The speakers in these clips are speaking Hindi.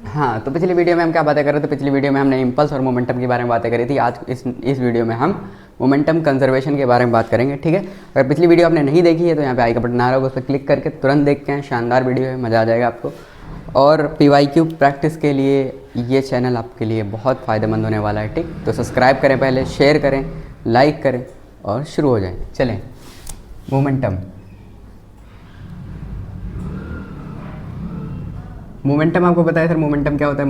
हाँ, तो पिछली वीडियो में हम क्या बातें कर रहे थे? पिछली वीडियो में हमने इम्पल्स और मोमेंटम के बारे में बातें करी थी। आज इस वीडियो में हम मोमेंटम कंजर्वेशन के बारे में बात करेंगे, ठीक है। अगर पिछली वीडियो आपने नहीं देखी है तो यहाँ पे आई का बटन आ रहा होगा, उस पर क्लिक करके तुरंत देख के आएं। शानदार वीडियो है, मज़ा आ जाएगा आपको। और PYQ प्रैक्टिस के लिए ये चैनल आपके लिए बहुत फ़ायदेमंद होने वाला है, ठीक। तो सब्सक्राइब करें, पहले शेयर करें, लाइक करें और शुरू हो जाएं। चलें, मोमेंटम। मोमेंटम आपको पता है सर, मोमेंटम क्या होता है?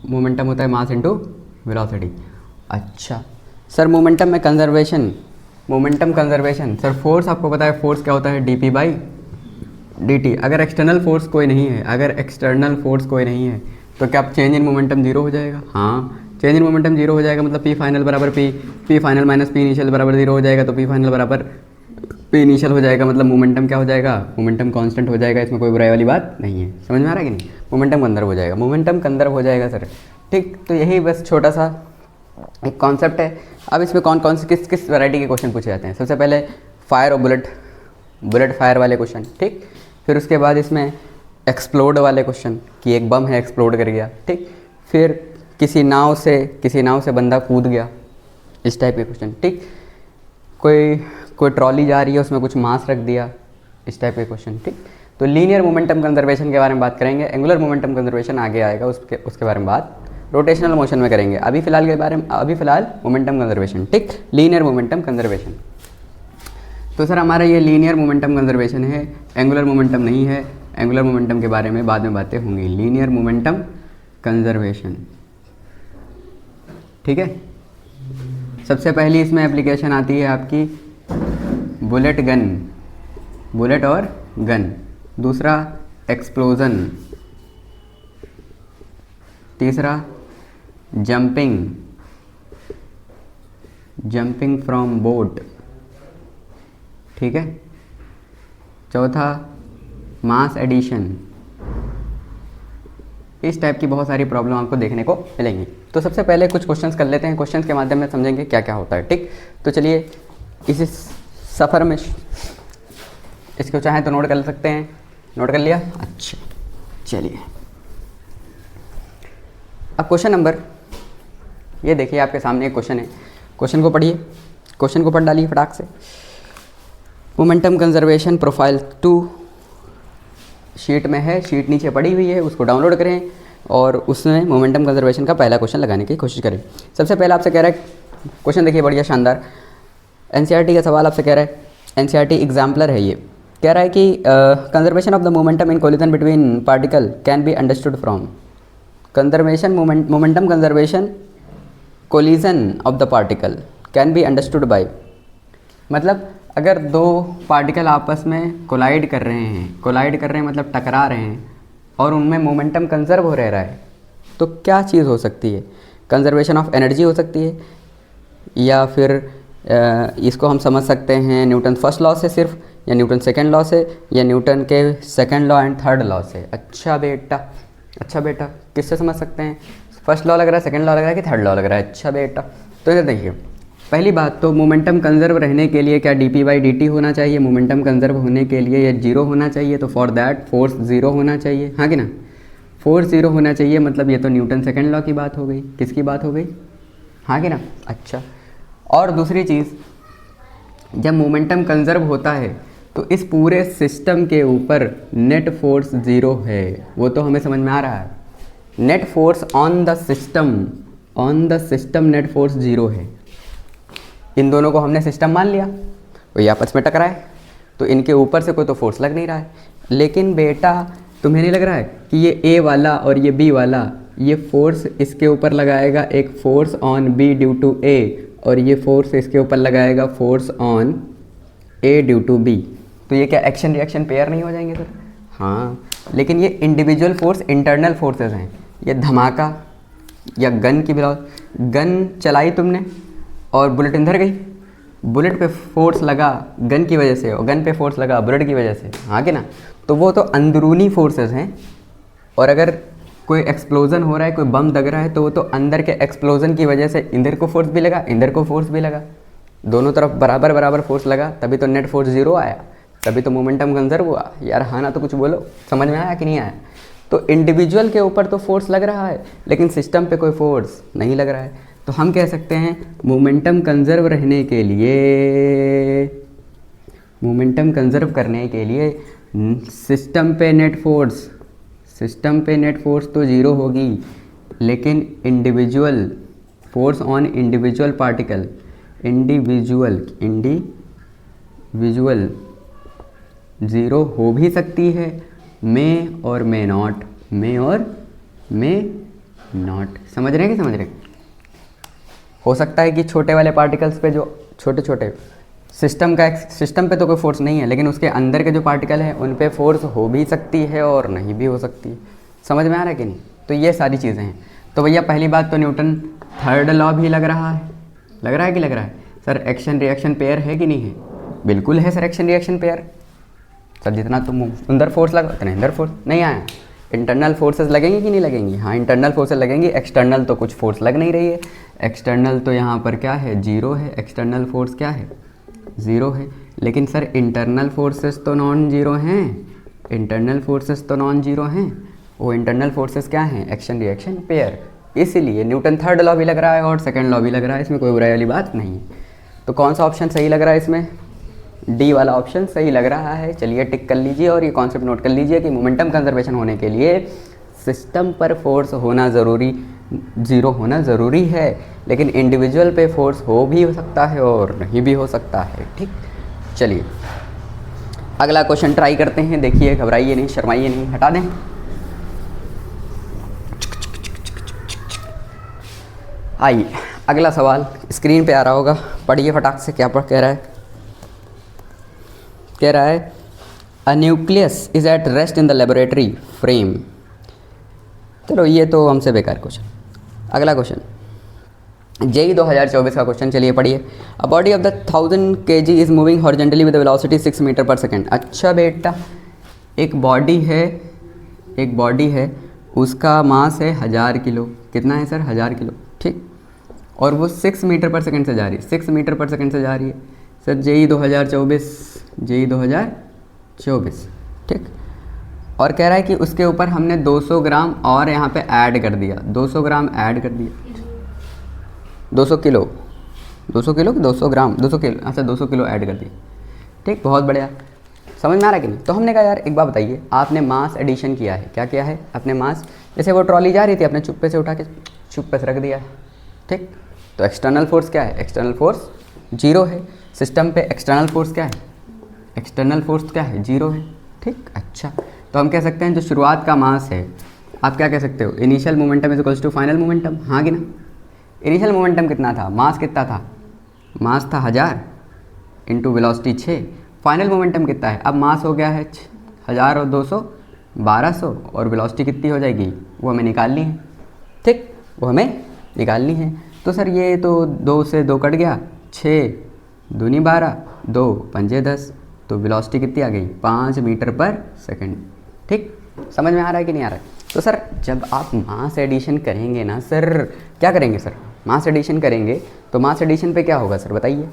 मोमेंटम होता है मास इनटू वेलोसिटी। अच्छा सर, मोमेंटम में conservation, momentum conservation. Sir force आपको पता है, फोर्स क्या होता है? dp/dt। अगर एक्सटर्नल फोर्स कोई नहीं है, तो क्या चेंज इन मोमेंटम जीरो हो जाएगा? हाँ, चेंज इन मोमेंटम जीरो हो जाएगा, मतलब पी फाइनल बराबर P final minus P initial बराबर जीरो हो जाएगा। तो पी फाइनल बराबर पी इनिशियल हो जाएगा, मतलब मोमेंटम क्या हो जाएगा? मोमेंटम कांस्टेंट हो जाएगा। इसमें कोई बुराई वाली बात नहीं है। समझ में आ रहा है कि नहीं? मोमेंटम कंजर्व हो जाएगा, मोमेंटम कंजर्व हो जाएगा सर, ठीक। तो यही बस छोटा सा एक कॉन्सेप्ट है। अब इसमें कौन कौन से किस किस वैरायटी के क्वेश्चन पूछे जाते हैं? सबसे पहले फायर और बुलेट फायर वाले क्वेश्चन, ठीक। फिर उसके बाद इसमें एक्सप्लोड वाले क्वेश्चन कि एक बम है, एक्सप्लोड कर गया, ठीक। फिर किसी नाव से बंदा कूद गया, इस टाइप के क्वेश्चन, ठीक। कोई ट्रॉली जा रही है, उसमें कुछ मास रख दिया, इस टाइप के क्वेश्चन, ठीक। तो लीनियर मोमेंटम कंजर्वेशन के बारे में बात करेंगे। एंगुलर मोमेंटम कंजर्वेशन आगे आएगा, उसके बारे में बात रोटेशनल मोशन में करेंगे। अभी फ़िलहाल मोमेंटम कंजर्वेशन, ठीक। Linear momentum conservation. तो सर हमारा ये लीनियर मोमेंटम कंजर्वेशन है, एंगुलर मोमेंटम नहीं है। एंगुलर मोमेंटम के बारे में बाद में बातें होंगी। लीनियर मोमेंटम कंजर्वेशन, ठीक है। सबसे पहली इसमें एप्लीकेशन आती है आपकी बुलेट और गन। दूसरा एक्सप्लोजन। तीसरा जंपिंग फ्रॉम बोट, ठीक है। चौथा मास एडिशन। इस टाइप की बहुत सारी प्रॉब्लम आपको देखने को मिलेंगी। तो सबसे पहले कुछ क्वेश्चंस कर लेते हैं, क्वेश्चंस के माध्यम में समझेंगे क्या क्या होता है, ठीक। तो चलिए इसी सफ़र में इसको चाहें तो नोट कर सकते हैं। नोट कर लिया? अच्छा, चलिए अब क्वेश्चन नंबर, ये देखिए आपके सामने एक क्वेश्चन है। क्वेश्चन को पढ़िए, क्वेश्चन को पढ़ डालिए फटाक से। मोमेंटम कंजर्वेशन प्रोफाइल 2 शीट में है, शीट नीचे पड़ी हुई है, उसको डाउनलोड करें और उसमें मोमेंटम कंजर्वेशन का पहला क्वेश्चन लगाने की कोशिश करें। सबसे पहले आपसे कह रहा है, क्वेश्चन देखिए बढ़िया शानदार, NCERT का सवाल आपसे कह रहा है। NCERT एग्जाम्पलर है ये। कह रहा है कि conservation of the momentum in collision between particle can be understood from. Conservation momentum conservation collision of the particle can be understood by, मतलब अगर दो पार्टिकल आपस में कोलाइड कर रहे हैं मतलब टकरा रहे हैं और उनमें मोमेंटम कंजर्व हो रहा है, तो क्या चीज़ हो सकती है? कंजर्वेशन ऑफ एनर्जी हो सकती है, या फिर इसको हम समझ सकते हैं न्यूटन फर्स्ट लॉ से सिर्फ, या न्यूटन सेकंड लॉ से, या न्यूटन के second law and third law से। अच्छा बेटा किससे समझ सकते हैं? फर्स्ट लॉ लग रहा है, सेकंड लॉ लग रहा है कि थर्ड लॉ लग रहा है? अच्छा बेटा, तो इधर देखिए, पहली बात तो मोमेंटम कंजर्व रहने के लिए क्या dp/dt होना चाहिए? मोमेंटम कंजर्व होने के लिए ये जीरो होना चाहिए, तो फॉर दैट फोर्स ज़ीरो होना चाहिए, हाँ कि ना? फोर्स ज़ीरो होना चाहिए, मतलब ये तो न्यूटन सेकंड लॉ की बात हो गई। किसकी बात हो गई? हाँ कि ना? अच्छा, और दूसरी चीज़, जब मोमेंटम कंजर्व होता है तो इस पूरे सिस्टम के ऊपर नेट फोर्स ज़ीरो है, वो तो हमें समझ में आ रहा है। Net force on the system net force zero है। इन दोनों को हमने सिस्टम मान लिया, वही आपस में टकराए, तो इनके ऊपर से कोई तो फोर्स लग नहीं रहा है। लेकिन बेटा तुम्हें नहीं लग रहा है कि ये A वाला और ये B वाला, ये फोर्स इसके ऊपर लगाएगा एक force on B due to A, और ये फोर्स इसके ऊपर लगाएगा force on A due to B। तो ये क्या एक्शन रिएक्शन पेयर नहीं हो जाएंगे सर? हाँ, लेकिन ये इंडिविजुअल फोर्स इंटरनल फोर्सेस हैं। ये धमाका या गन चलाई तुमने और बुलेट अंदर गई, बुलेट पे फोर्स लगा गन की वजह से और गन पे फोर्स लगा बुलेट की वजह से, हाँ कि ना? तो वो तो अंदरूनी फोर्सेस हैं। और अगर कोई एक्सप्लोजन हो रहा है, कोई बम दग रहा है, तो वो तो अंदर के एक्सप्लोजन की वजह से इधर को फोर्स भी लगा, इधर को फोर्स भी लगा, दोनों तरफ बराबर फोर्स लगा, तभी तो नेट फोर्स ज़ीरो आया, तभी तो मोमेंटम कंजर्व हुआ। यार हाँ ना, तो कुछ बोलो, समझ में आया कि नहीं आया? तो इंडिविजुअल के ऊपर तो फोर्स लग रहा है लेकिन सिस्टम पे कोई फोर्स नहीं लग रहा है, तो हम कह सकते हैं मोमेंटम कंजर्व रहने के लिए, मोमेंटम कंजर्व करने के लिए सिस्टम पे नेट फोर्स तो ज़ीरो होगी, लेकिन individual force on individual particle, individual zero हो भी सकती है, में और मे नॉट, समझ रहे हैं कि समझ रहे हैं? हो सकता है कि छोटे वाले पार्टिकल्स पे, जो छोटे छोटे सिस्टम पे तो कोई फोर्स नहीं है, लेकिन उसके अंदर के जो पार्टिकल हैं उन पे फोर्स हो भी सकती है और नहीं भी हो सकती है। समझ में आ रहा है कि नहीं? तो ये सारी चीज़ें हैं। तो भैया पहली बात तो न्यूटन थर्ड लॉ भी लग रहा है कि लग रहा है? सर एक्शन रिएक्शन पेयर है कि नहीं है? बिल्कुल है sir, action reaction pair. Sir जितना तुम अंदर फोर्स लगा उतना अंदर फोर्स नहीं आया। इंटरनल फोर्सेस लगेंगी कि नहीं लगेंगी? हाँ इंटरनल फोर्सेस लगेंगी, एक्सटर्नल तो कुछ फोर्स लग नहीं रही है। एक्सटर्नल तो यहाँ पर क्या है? जीरो है। एक्सटर्नल फोर्स क्या है? ज़ीरो है। लेकिन सर इंटरनल फोर्सेस तो नॉन जीरो हैं, वो इंटरनल फोर्सेस क्या हैं? Action reaction pair. इसीलिए न्यूटन थर्ड लॉ भी लग रहा है और सेकंड लॉ भी लग रहा है, इसमें कोई बुराई वाली बात नहीं है। तो कौन सा ऑप्शन सही लग रहा है इसमें? डी वाला ऑप्शन सही लग रहा है। चलिए टिक कर लीजिए और ये कॉन्सेप्ट नोट कर लीजिए कि मोमेंटम कंजर्वेशन होने के लिए सिस्टम पर फोर्स होना ज़रूरी, ज़ीरो होना ज़रूरी है, लेकिन इंडिविजुअल पे फोर्स हो भी सकता है और नहीं भी हो सकता है। ठीक, चलिए अगला क्वेश्चन ट्राई करते हैं। देखिए, घबराइए नहीं, शर्माइए नहीं, हटा दें। आइए अगला सवाल स्क्रीन पे आ रहा होगा, पढ़िए फटाक से। क्या कह रहा है? कह रहा है a nucleus is at rest in the laboratory frame. चलो ये तो हमसे बेकार क्वेश्चन। अगला क्वेश्चन जेई 2024 का क्वेश्चन, चलिए पढ़िए। A body of the 1000 kg is moving horizontally with velocity 6 metre per second. अच्छा बेटा, एक बॉडी है, उसका मास है 1000 किलो। कितना है सर? 1000 किलो। ठीक, और वो 6 मीटर पर सेकेंड से जा रही है, 6 मीटर पर सेकेंड से जा रही है। सर जेई 2024, ठीक। और कह रहा है कि उसके ऊपर हमने 200 ग्राम और यहाँ पे ऐड कर दिया, 200 ग्राम ऐड कर दिया, 200 किलो 200 ग्राम 200 किलो, अच्छा 200 किलो ऐड कर दिया। ठीक, बहुत बढ़िया। समझ में आ रहा है कि नहीं? तो हमने कहा यार एक बात बताइए, आपने मास एडिशन किया है। क्या किया है? अपने मास, जैसे वो ट्रॉली जा रही थी, अपने चुप्पे से उठा के चुप्पे से रख दिया है। ठीक, तो एक्सटर्नल फोर्स क्या है? एक्सटर्नल फोर्स जीरो है। सिस्टम पे एक्सटर्नल फोर्स क्या है? एक्सटर्नल फोर्स क्या है? जीरो है। ठीक, अच्छा, तो हम कह सकते हैं जो शुरुआत का मास है, आप क्या कह सकते हो? Initial momentum is equals to final momentum. हाँ कि ना? इनिशियल मोमेंटम कितना था? मास कितना था? मास था 1000 इंटू वेलोसिटी 6। फाइनल मोमेंटम कितना है? अब मास हो गया है 1000 और 200 1200, और वेलोसिटी कितनी हो जाएगी? वो हमें निकालनी है। ठीक, वो हमें निकालनी है। तो सर ये तो 2 से 2 कट गया, 6 दूनी 12, 2 पंजे 10, तो वेलोसिटी कितनी आ गई? 5 मीटर पर सेकंड। ठीक, समझ में आ रहा है कि नहीं आ रहा है? तो सर जब आप मास एडिशन करेंगे ना सर, क्या करेंगे सर? मास एडिशन करेंगे तो मास एडिशन पे क्या होगा सर बताइए?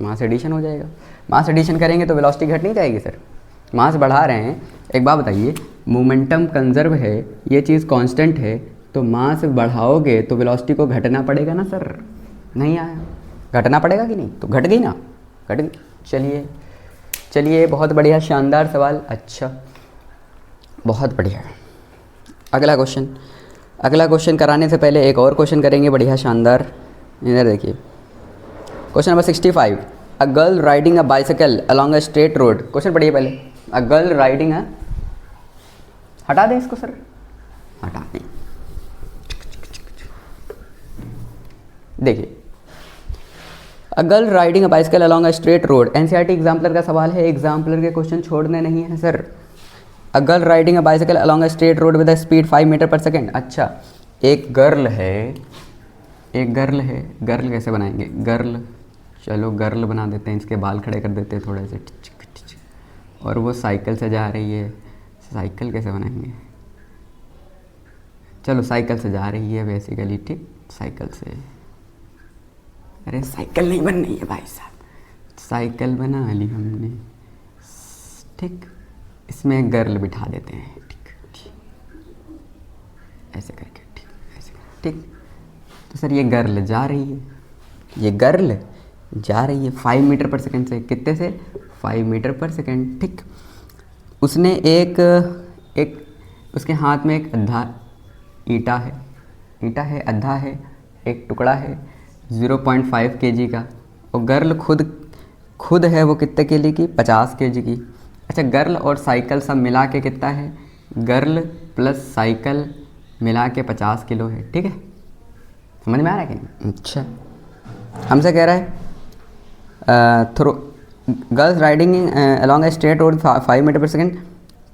मास एडिशन हो जाएगा। मास एडिशन करेंगे तो वेलोसिटी घट नहीं जाएगी सर? मास बढ़ा रहे हैं, एक बात बताइए, मोमेंटम कंजर्व है, ये चीज़ कांस्टेंट है, तो मास बढ़ाओगे तो वेलोसिटी को घटना पड़ेगा ना सर? नहीं आया, घटना पड़ेगा कि नहीं? तो घट गई ना, घट गई। चलिए बहुत बढ़िया, शानदार सवाल। अच्छा, बहुत बढ़िया। अगला क्वेश्चन कराने से पहले एक और क्वेश्चन करेंगे, बढ़िया शानदार। इधर देखिए, question number 65। A girl riding a bicycle along a straight road. Question पढ़िए पहले। अ गर्ल राइडिंग अ, हटा दें इसको सर, हटा दें। देखिए, a girl riding a bicycle along a straight road, NCERT exemplar का सवाल है, एग्जाम्पलर के क्वेश्चन छोड़ने नहीं है sir. A girl riding a bicycle along a straight road with a speed 5 metre per second. अच्छा, एक गर्ल है, गर्ल कैसे बनाएंगे? गर्ल, चलो गर्ल बना देते हैं, इसके बाल खड़े कर देते हैं थोड़े से, और वो साइकिल से जा रही है। साइकिल कैसे बनाएंगे? चलो साइकिल से जा रही है बेसिकली, ठीक, साइकिल से। अरे साइकिल नहीं बन रही है भाई साहब, साइकिल बना ली हमने, ठीक, इसमें गर्ल बिठा देते हैं। ठीक, ऐसे करके, ठीक, ऐसे करके, ठीक। तो सर ये गर्ल जा रही है, ये गर्ल जा रही है 5 मीटर पर सेकंड से, कितने से 5 मीटर पर सेकंड, ठीक। उसने एक उसके हाथ में एक अद्धा ईंटा है, अद्धा है, एक टुकड़ा है 0.5 kg का, और गर्ल खुद है वो कितने के जी की, 50 kg की। अच्छा, गर्ल और साइकिल सब मिला के कितना है, गर्ल प्लस साइकिल मिला के 50 किलो है, ठीक है। समझ में आ रहा है कि नहीं? अच्छा, हमसे कह रहा है throw girls riding along a straight road 5 metre per second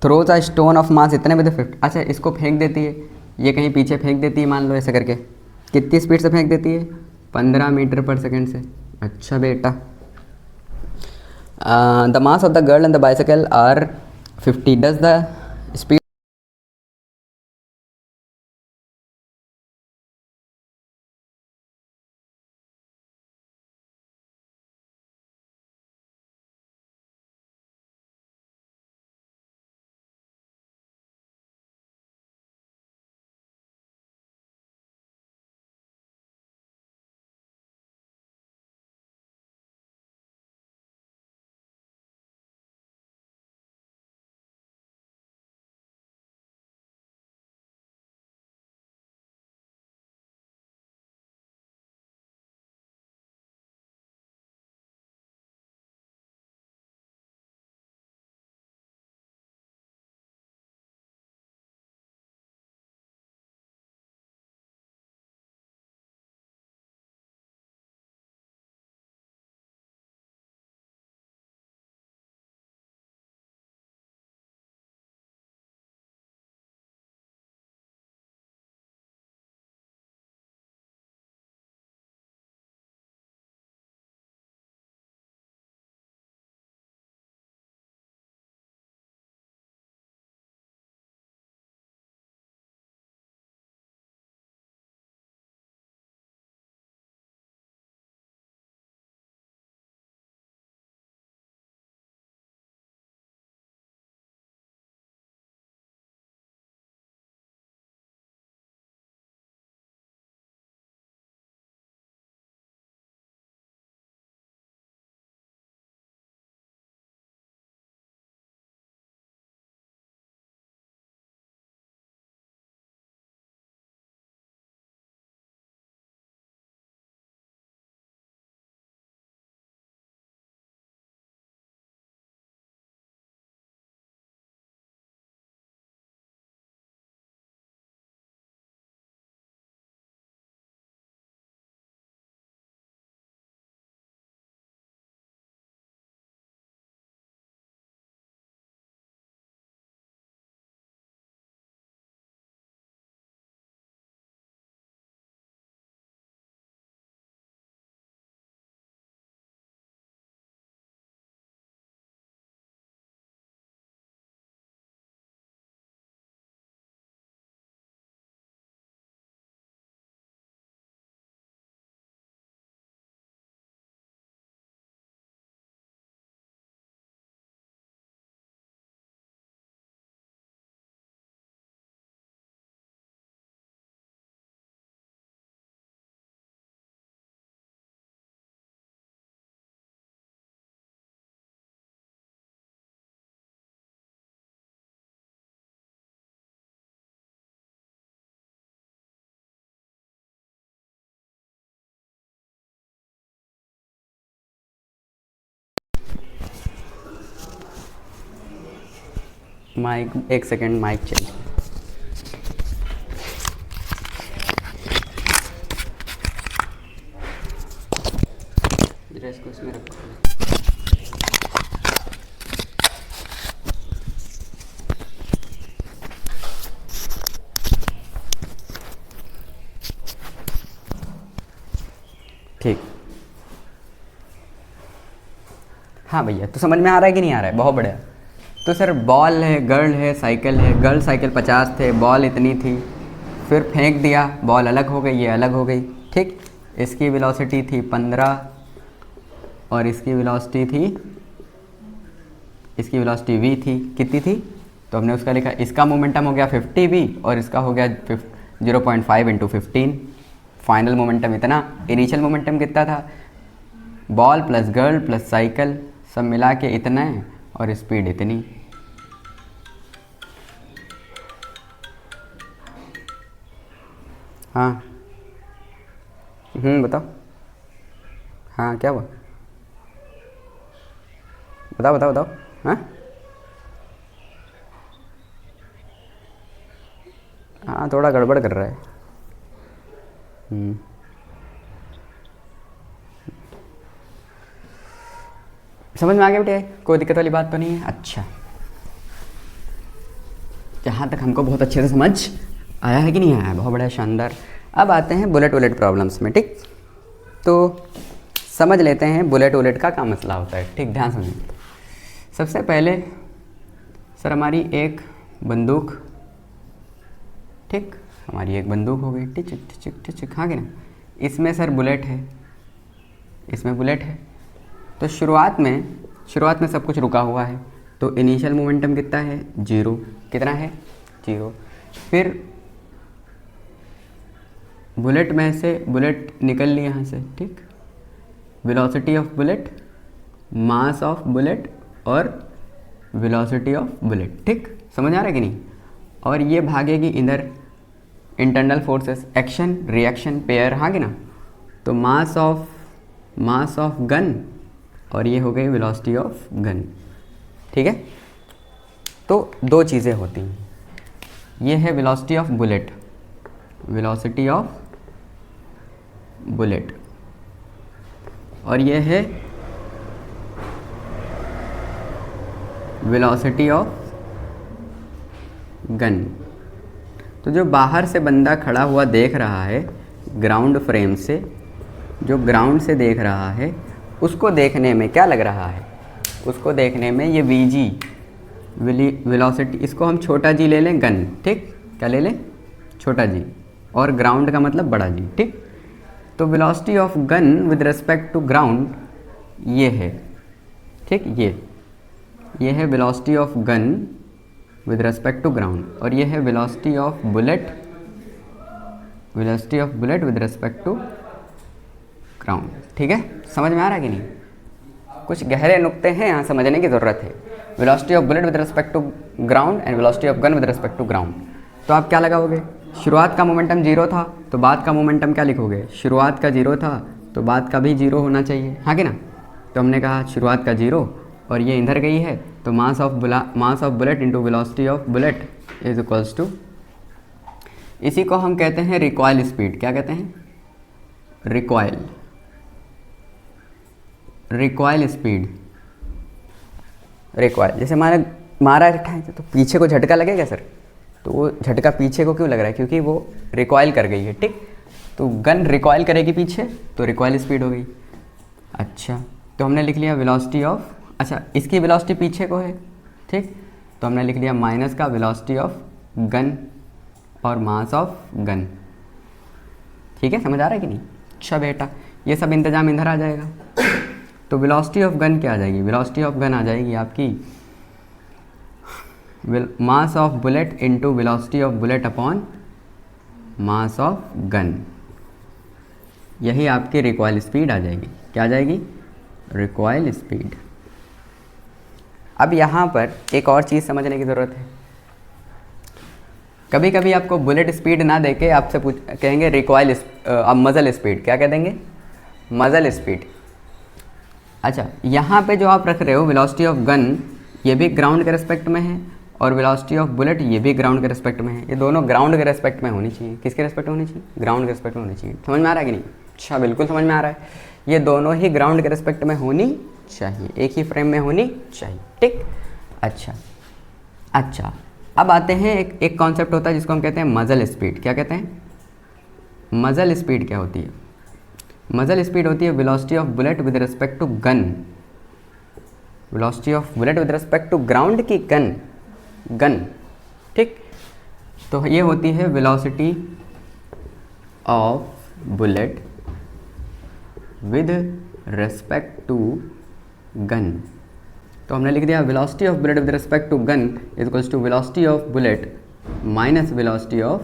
throws a stone of mass इतने में 50। अच्छा, इसको फेंक देती है, ये कहीं पीछे फेंक देती है, मान लो ऐसे करके, कितनी स्पीड से फेंक देती है, 15 मीटर पर सेकेंड से। अच्छा बेटा, the mass of the girl and the bicycle are 50, does the speed mic, एक सेकेंड, माइक चेंज। इसको इसमें रखो। ठीक, हाँ भैया, तो समझ में आ रहा है कि नहीं आ रहा है? बहुत बढ़िया। तो सर बॉल है, गर्ल है, साइकिल है, गर्ल साइकिल 50 थे, बॉल इतनी थी, फिर फेंक दिया, बॉल अलग हो गई, ये अलग हो गई, ठीक। इसकी वेलोसिटी थी 15 और इसकी वेलोसिटी v थी, कितनी थी? तो हमने उसका लिखा, इसका मोमेंटम हो गया 50v और इसका हो गया 0.5 इंटू 15, फाइनल मोमेंटम इतना, इनिशियल मोमेंटम कितना था, ball plus girl plus cycle सब मिला के इतना है और स्पीड इतनी। हाँ बताओ, हाँ क्या हुआ, बताओ बताओ बताओ। हाँ हाँ थोड़ा गड़बड़ कर रहा है। समझ में आ गया बेटे, कोई दिक्कत वाली बात तो नहीं है। अच्छा, जहाँ तक हमको बहुत अच्छे से समझ आया है कि नहीं आया, बहुत बड़ा शानदार। अब आते हैं बुलेट वुलेट प्रॉब्लम्स में। ठीक, तो समझ लेते हैं बुलेट वुलेट का क्या मसला होता है। ठीक, ध्यान समझिए। सबसे पहले सर हमारी एक बंदूक, ठीक, हमारी एक बंदूक हो गई, टिचिक टिचिक टिचिक, हाँ कि ना, इसमें सर बुलेट है, इसमें बुलेट है। तो शुरुआत में सब कुछ रुका हुआ है, तो इनिशियल मोमेंटम कितना है, 0, कितना है, 0। फिर बुलेट में से बुलेट निकल ली यहाँ से, ठीक, velocity of bullet, mass of bullet और वेलोसिटी ऑफ बुलेट, ठीक, समझ आ रहा है कि नहीं। और ये भागेगी इधर, internal forces, action reaction pair, हाँ कि ना। तो मास ऑफ गन और ये हो गई वेलोसिटी ऑफ गन, ठीक है। तो दो चीज़ें होती हैं, ये है velocity of bullet, velocity of bullet, और ये है वेलोसिटी ऑफ गन। तो जो बाहर से बंदा खड़ा हुआ देख रहा है ग्राउंड फ्रेम से, जो ग्राउंड से देख रहा है, उसको देखने में क्या लग रहा है, उसको देखने में ये वीजी वेलोसिटी, इसको हम छोटा जी ले लें, गन, ठीक, क्या ले लें, छोटा जी, और ग्राउंड का मतलब बड़ा जी, ठीक। तो velocity of gun with respect to ground ये है, ठीक, ये है velocity of gun with respect to ground, और ये है velocity of bullet with respect to ground, ठीक है। समझ में आ रहा है कि नहीं, कुछ गहरे नुक्ते हैं यहाँ समझने की ज़रूरत है। Velocity of bullet with respect to ground and velocity of gun with respect to ground. तो आप क्या लगाओगे, शुरुआत का मोमेंटम 0 था तो बाद का मोमेंटम क्या लिखोगे, शुरुआत का 0 था तो बाद का भी 0 होना चाहिए, हाँ कि ना। तो हमने कहा शुरुआत का 0 और ये इधर गई है, तो mass of bullet into velocity of bullet is equals to, इसी को हम कहते हैं रिकॉयल स्पीड। क्या कहते हैं, रिकॉयल स्पीड। रिकॉयल, जैसे मारा है तो पीछे को झटका लगेगा सर, तो वो झटका पीछे को क्यों लग रहा है, क्योंकि वो रिकॉयल कर गई है, ठीक। तो गन रिकॉयल करेगी पीछे तो रिकॉयल स्पीड हो गई। अच्छा, तो हमने लिख लिया वेलोसिटी ऑफ, अच्छा इसकी वेलोसिटी पीछे को है, ठीक, तो हमने लिख लिया माइनस का वेलोसिटी ऑफ गन और मास ऑफ गन, ठीक है। समझ आ रहा है कि नहीं। अच्छा बेटा, ये सब इंतजाम इधर आ जाएगा। तो वेलोसिटी ऑफ गन क्या आ जाएगी, वेलोसिटी ऑफ गन आ जाएगी आपकी मास of bullet into velocity of bullet upon mass of gun, यही आपकी रिकॉयल स्पीड आ जाएगी। क्या आ जाएगी, रिकॉयल स्पीड। अब यहाँ पर एक और चीज़ समझने की ज़रूरत है। कभी कभी आपको बुलेट स्पीड ना देके आपसे कहेंगे रिकॉयल, अब मज़ल स्पीड, क्या कह देंगे, मज़ल स्पीड। अच्छा, यहाँ पे जो आप रख रहे हो वेलोसिटी ऑफ गन, ये भी ग्राउंड के रेस्पेक्ट में है, और वेलोसिटी ऑफ बुलेट ये भी ग्राउंड के रेस्पेक्ट में है। ये दोनों ग्राउंड के रेस्पेक्ट में होनी चाहिए। किसके रेस्पेक्ट में होनी चाहिए, ग्राउंड के रेस्पेक्ट में होनी चाहिए। समझ में आ रहा है कि नहीं। अच्छा, बिल्कुल समझ में आ रहा है। ये दोनों ही ग्राउंड के रेस्पेक्ट में होनी चाहिए, एक ही फ्रेम में होनी चाहिए, ठीक। अच्छा, अब आते हैं एक कॉन्सेप्ट होता है जिसको हम कहते हैं मज़ल स्पीड। क्या कहते हैं, मज़ल स्पीड क्या होती है, मज़ल स्पीड होती है velocity of bullet with respect to gun, velocity of bullet with respect to ground की गन, ठीक। तो ये होती है velocity of bullet with respect to gun. तो हमने लिख दिया velocity of bullet with respect to gun is equals to velocity of bullet minus velocity of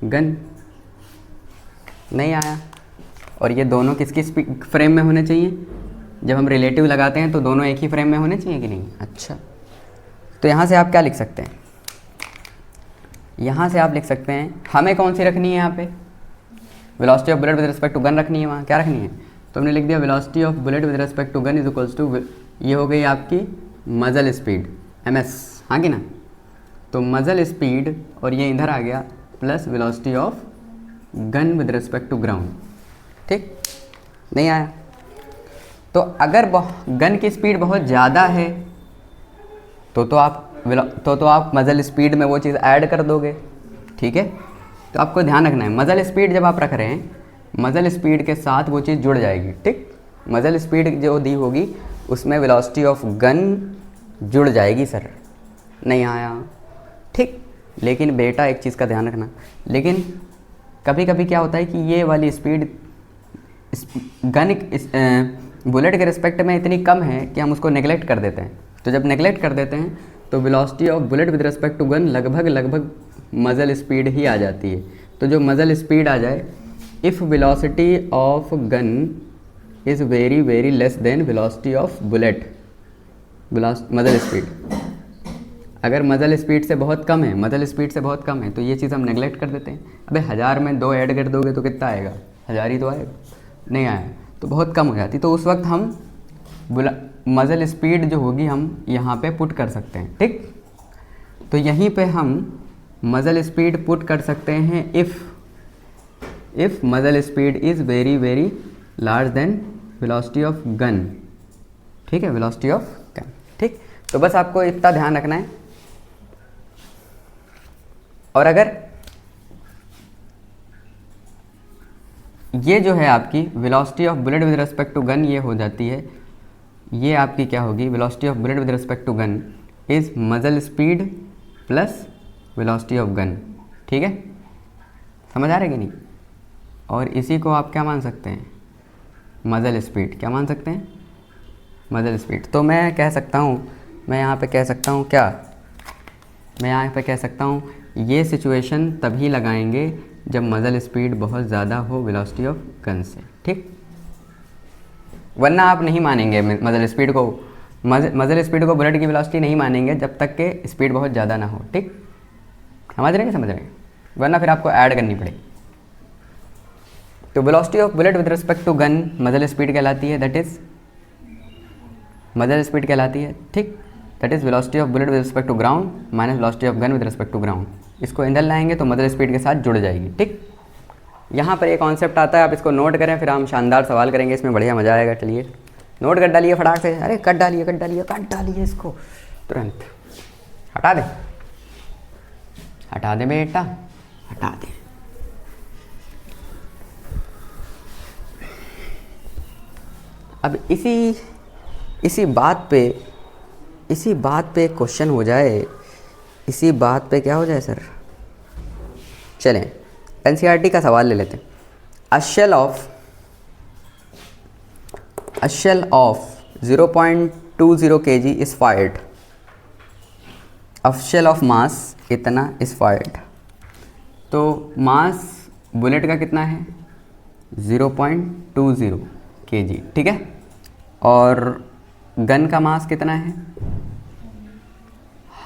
gun, नहीं आया। और ये दोनों किसकी फ्रेम में होने चाहिए? जब हम रिलेटिव लगाते हैं तो दोनों एक ही फ्रेम में होने चाहिए कि नहीं? अच्छा, तो यहाँ से आप क्या लिख सकते हैं? यहाँ से आप लिख सकते हैं, हमें कौन सी रखनी है यहाँ पे? Velocity of bullet with respect to gun रखनी है। वहाँ क्या रखनी है? तो हमने लिख दिया velocity of bullet with respect to gun is equals to, ये हो गई आपकी मजल स्पीड ms, हाँ कि ना? तो मजल स्पीड और ये इधर आ गया plus velocity of gun with respect to ground. ठीक, नहीं आया। तो अगर गन की स्पीड बहुत ज़्यादा है तो आप मजल स्पीड में वो चीज़ ऐड कर दोगे। ठीक है, तो आपको ध्यान रखना है, मजल स्पीड जब आप रख रहे हैं, मजल स्पीड के साथ वो चीज़ जुड़ जाएगी। ठीक, मजल स्पीड जो दी होगी उसमें वेलोसिटी ऑफ गन जुड़ जाएगी। सर नहीं आया। ठीक, लेकिन बेटा एक चीज़ का ध्यान रखना, लेकिन कभी कभी क्या होता है कि ये वाली स्पीड गन बुलेट के रिस्पेक्ट में इतनी कम है कि हम उसको नेगलेक्ट कर देते हैं। तो जब नेगलेक्ट कर देते हैं तो velocity of bullet with respect to gun लगभग मजल स्पीड ही आ जाती है। तो जो मजल स्पीड आ जाए, if velocity of gun is very very less than velocity of bullet, मजल स्पीड अगर मजल स्पीड से बहुत कम है, मजल स्पीड से बहुत कम है, तो ये चीज़ हम नेगलेक्ट कर देते हैं। अबे 1000 में 2 ऐड कर दोगे तो कितना आएगा? 1000 ही तो आएगा, नहीं आया तो बहुत कम हो जाती। तो उस वक्त हम मजल स्पीड जो होगी हम यहाँ पे पुट कर सकते हैं। ठीक, तो यहीं पे हम मजल स्पीड पुट कर सकते हैं if muzzle speed is very very large then velocity of gun. ठीक है, वेलोसिटी ऑफ गन। ठीक, तो बस आपको इतना ध्यान रखना है। और अगर ये जो है आपकी velocity of bullet with respect to gun ये हो जाती है, ये आपकी क्या होगी? Velocity of bullet with respect to gun is muzzle speed plus velocity of gun. ठीक है, समझ आ रहा है कि नहीं? और इसी को आप क्या मान सकते हैं? मजल स्पीड। क्या मान सकते हैं? मजल स्पीड। तो मैं कह सकता हूँ, मैं यहाँ पे कह सकता हूँ क्या? मैं यहाँ पे कह सकता हूँ ये सिचुएशन तभी लगाएंगे जब मजल स्पीड बहुत ज़्यादा हो वेलोसिटी ऑफ गन से। ठीक, वरना आप नहीं मानेंगे मजल स्पीड को, मजल स्पीड को बुलेट की वेलोसिटी नहीं मानेंगे जब तक के स्पीड बहुत ज़्यादा ना हो। ठीक, समझ रहे हैं? वरना फिर आपको ऐड करनी पड़ेगी। तो velocity of bullet with respect to gun muzzle speed कहलाती है, दैट इज़ मजल स्पीड कहलाती है। ठीक, that is velocity of bullet with respect to ground minus velocity of gun with respect to ground. इसको इंदर लाएंगे तो मजल स्पीड के साथ जुड़ जाएगी। ठीक, यहाँ पर एक कॉन्सेप्ट आता है, आप इसको नोट करें, फिर हम शानदार सवाल करेंगे, इसमें बढ़िया मज़ा आएगा। चलिए नोट कर डालिए फटाक से। अरे कट डालिए इसको तुरंत। हटा दे बेटा, हटा दे। अब इसी बात पे क्वेश्चन हो जाए, इसी बात पे क्या हो जाए सर? चलें एनसीईआरटी का सवाल ले लेते हैं। A shell of 0.20 kg is fired, a shell of mass इतना इज फायर्ड। तो मास बुलेट का कितना है? 0.20 kg। ठीक है, और गन का मास कितना है?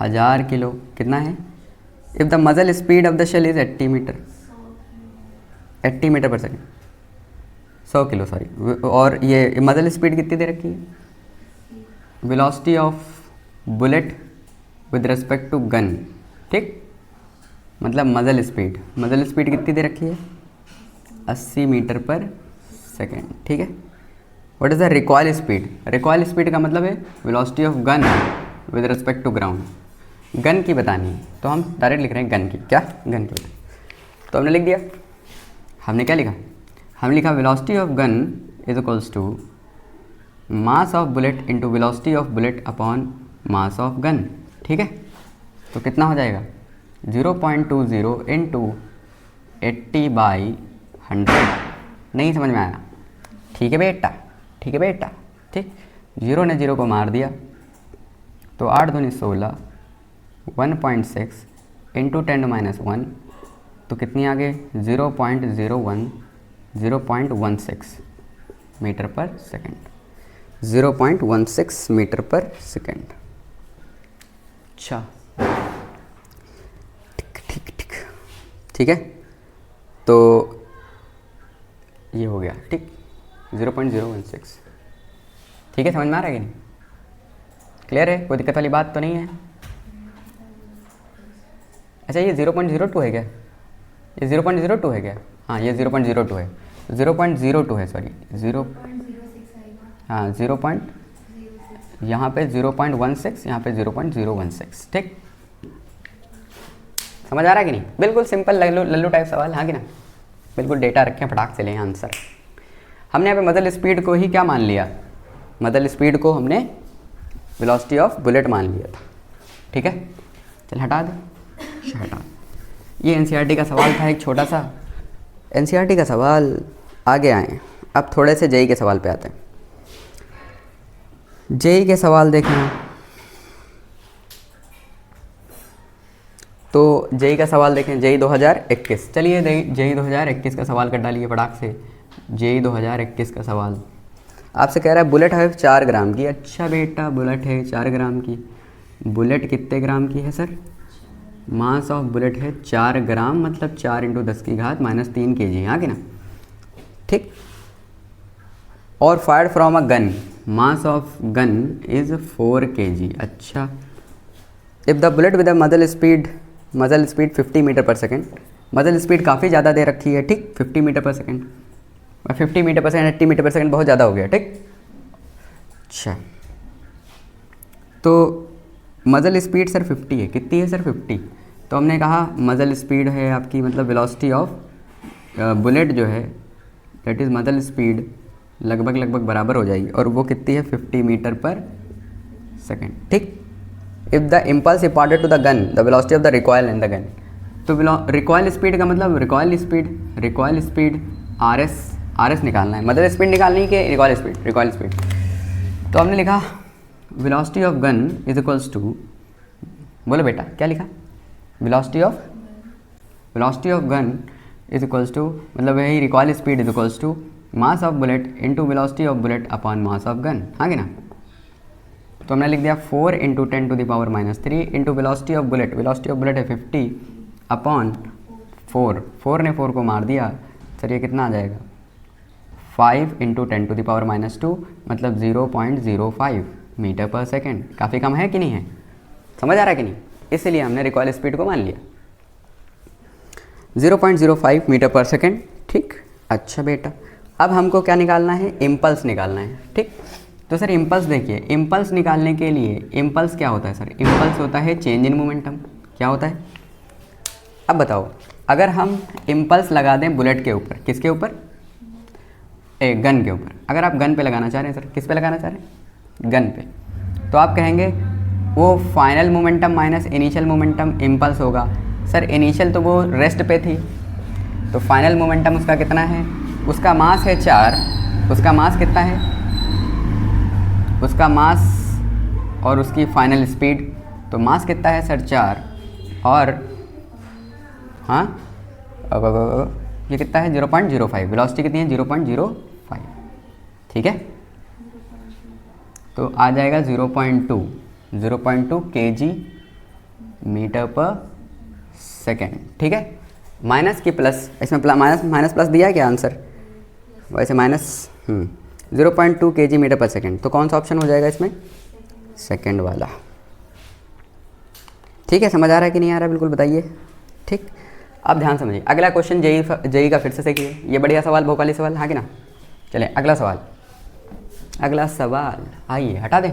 1000 किलो। कितना है? If the muzzle speed of the shell is 80 metre per second, 100 kilo sorry. और ये मजल स्पीड कितनी दे रखी है? Velocity of bullet with respect to gun. ठीक, मतलब मजल स्पीड कितनी दे रखी है? 80 मीटर पर सेकेंड। ठीक है, what is the recoil speed? Recoil speed का मतलब है velocity of gun with respect to ground. Gun की बतानी है तो हम डायरेक्ट लिख रहे हैं गन की। क्या? गन की बतानी। तो हमने लिख दिया, हमने क्या लिखा? हमने लिखा velocity of gun is equals to mass of bullet into velocity of bullet upon mass of gun. ठीक है, तो कितना हो जाएगा? 0.20 इंटू 80/100। नहीं समझ में आया? ठीक है बेटा, ठीक। 0 ने 0 को मार दिया तो 8 दूनी 16, 1.6 इंटू 10⁻1 तो कितनी आ गई 0.16 metre per second, 0.16 metre per second. अच्छा ठीक है, तो ये हो गया ठीक 0.016। ठीक है, समझ में आ रहा है कि नहीं? क्लियर है, कोई दिक्कत वाली बात तो नहीं है? अच्छा ये 0.02 है क्या? ये 0.02 है क्या? हाँ ये 0.02 है, 0.02 है, सॉरी 0, हाँ 0 पॉइंट, यहाँ पे 0.16, यहाँ पे 0.016। ठीक, समझ आ रहा है कि नहीं? बिल्कुल सिंपल लल्लू लल्लू टाइप सवाल, हाँ कि ना? बिल्कुल डेटा रखें, फटाक से लें आंसर। हमने यहाँ पे मदल स्पीड को ही क्या मान लिया? मदल स्पीड को हमने वेलोसिटी ऑफ बुलेट मान लिया था। ठीक है, चल हटा दे, हटा। ये एनसीईआरटी का सवाल था एक छोटा सा, एनसीईआरटी का सवाल। आगे आए, अब थोड़े से जेईई के सवाल पे आते हैं। जेईई के सवाल देखें तो जेईई का सवाल देखें, जेईई 2021। चलिए जेईई 2021 का सवाल कर डालिए फटाक से। जेईई 2021 का सवाल आपसे कह रहा है बुलेट है 4 ग्राम की। अच्छा बेटा, बुलेट है 4 ग्राम की। बुलेट कितने ग्राम की है सर? मास ऑफ बुलेट है 4 ग्राम, मतलब 4 × 10⁻³ kg, हाँ कि ना? ठीक, और fired from a gun, mass of gun is 4 kg। अच्छा, if the bullet with a muzzle speed 50 meter per second, muzzle speed काफ़ी ज़्यादा दे रखी है। ठीक, 50 meter per second, 50 meter per second, 80 metre per second बहुत ज़्यादा हो गया। ठीक, अच्छा तो मदल स्पीड सर 50 है, कितनी है सर? 50। तो हमने कहा मदल स्पीड है आपकी, मतलब वेलोसिटी ऑफ बुलेट जो है दैट इज़ मदल स्पीड लगभग बराबर हो जाएगी, और वो कितनी है? 50 मीटर पर सेकेंड। ठीक, if the impulse imparted to the gun the velocity of the recoil in the gun. तो रिकॉयल स्पीड का मतलब रिकॉयल स्पीड आर एस निकालना है, मदर स्पीड निकालनी है कि रिकॉयल स्पीड। तो हमने लिखा velocity of gun is equals to, बोलो बेटा क्या लिखा? Velocity of gun is equals to, मतलब यही recoil speed is equals to mass of bullet into velocity of bullet upon mass of gun, हाँ कि ना? तो हमने लिख दिया 4 × 10⁻³ इंटू वेलोसिटी ऑफ बुलेट है 50 अपॉन 4 ने 4 को मार दिया सर, ये कितना आ जाएगा? 5 × 10⁻², मतलब 0.05 मीटर पर सेकेंड। काफ़ी कम है कि नहीं है? समझ आ रहा है कि नहीं? इसलिए हमने रिकॉयल स्पीड को मान लिया 0.05 मीटर पर सेकेंड। ठीक, अच्छा बेटा, अब हमको क्या निकालना है? इम्पल्स निकालना है। ठीक, तो सर इम्पल्स देखिए, इम्पल्स निकालने के लिए इम्पल्स क्या होता है सर? इम्पल्स होता है चेंज इन मोमेंटम। क्या होता है? अब बताओ, अगर हम इम्पल्स लगा दें बुलेट के ऊपर, किसके ऊपर? गन के ऊपर। अगर आप गन पे लगाना चाह रहे हैं सर, किस पे लगाना चाह रहे हैं? गन पे। तो आप कहेंगे वो final momentum minus initial momentum impulse होगा। सर इनिशियल तो वो रेस्ट पे थी, तो फाइनल मोमेंटम उसका कितना है? उसका मास है 4, उसका मास कितना है? उसका मास और उसकी फाइनल स्पीड, तो मास कितना है सर? 4, और हाँ अब ये कितना है? 0.05। वेलोसिटी कितनी है? 0.05। ठीक है, तो आ जाएगा 0.2 kg मीटर पर सेकेंड। ठीक है, माइनस की प्लस, इसमें माइनस प्लस दिया है क्या आंसर? वैसे minus 0.2 kg metre per second. तो कौन सा ऑप्शन हो जाएगा इसमें? सेकेंड वाला। ठीक है, समझ आ रहा है कि नहीं आ रहा है? बिल्कुल बताइए। ठीक, अब ध्यान समझिए, अगला क्वेश्चन जेईई का फिर से देखिए, ये बढ़िया सवाल, भोपाली सवाल, हाँ कि ना? चले अगला सवाल आइए, हटा दें।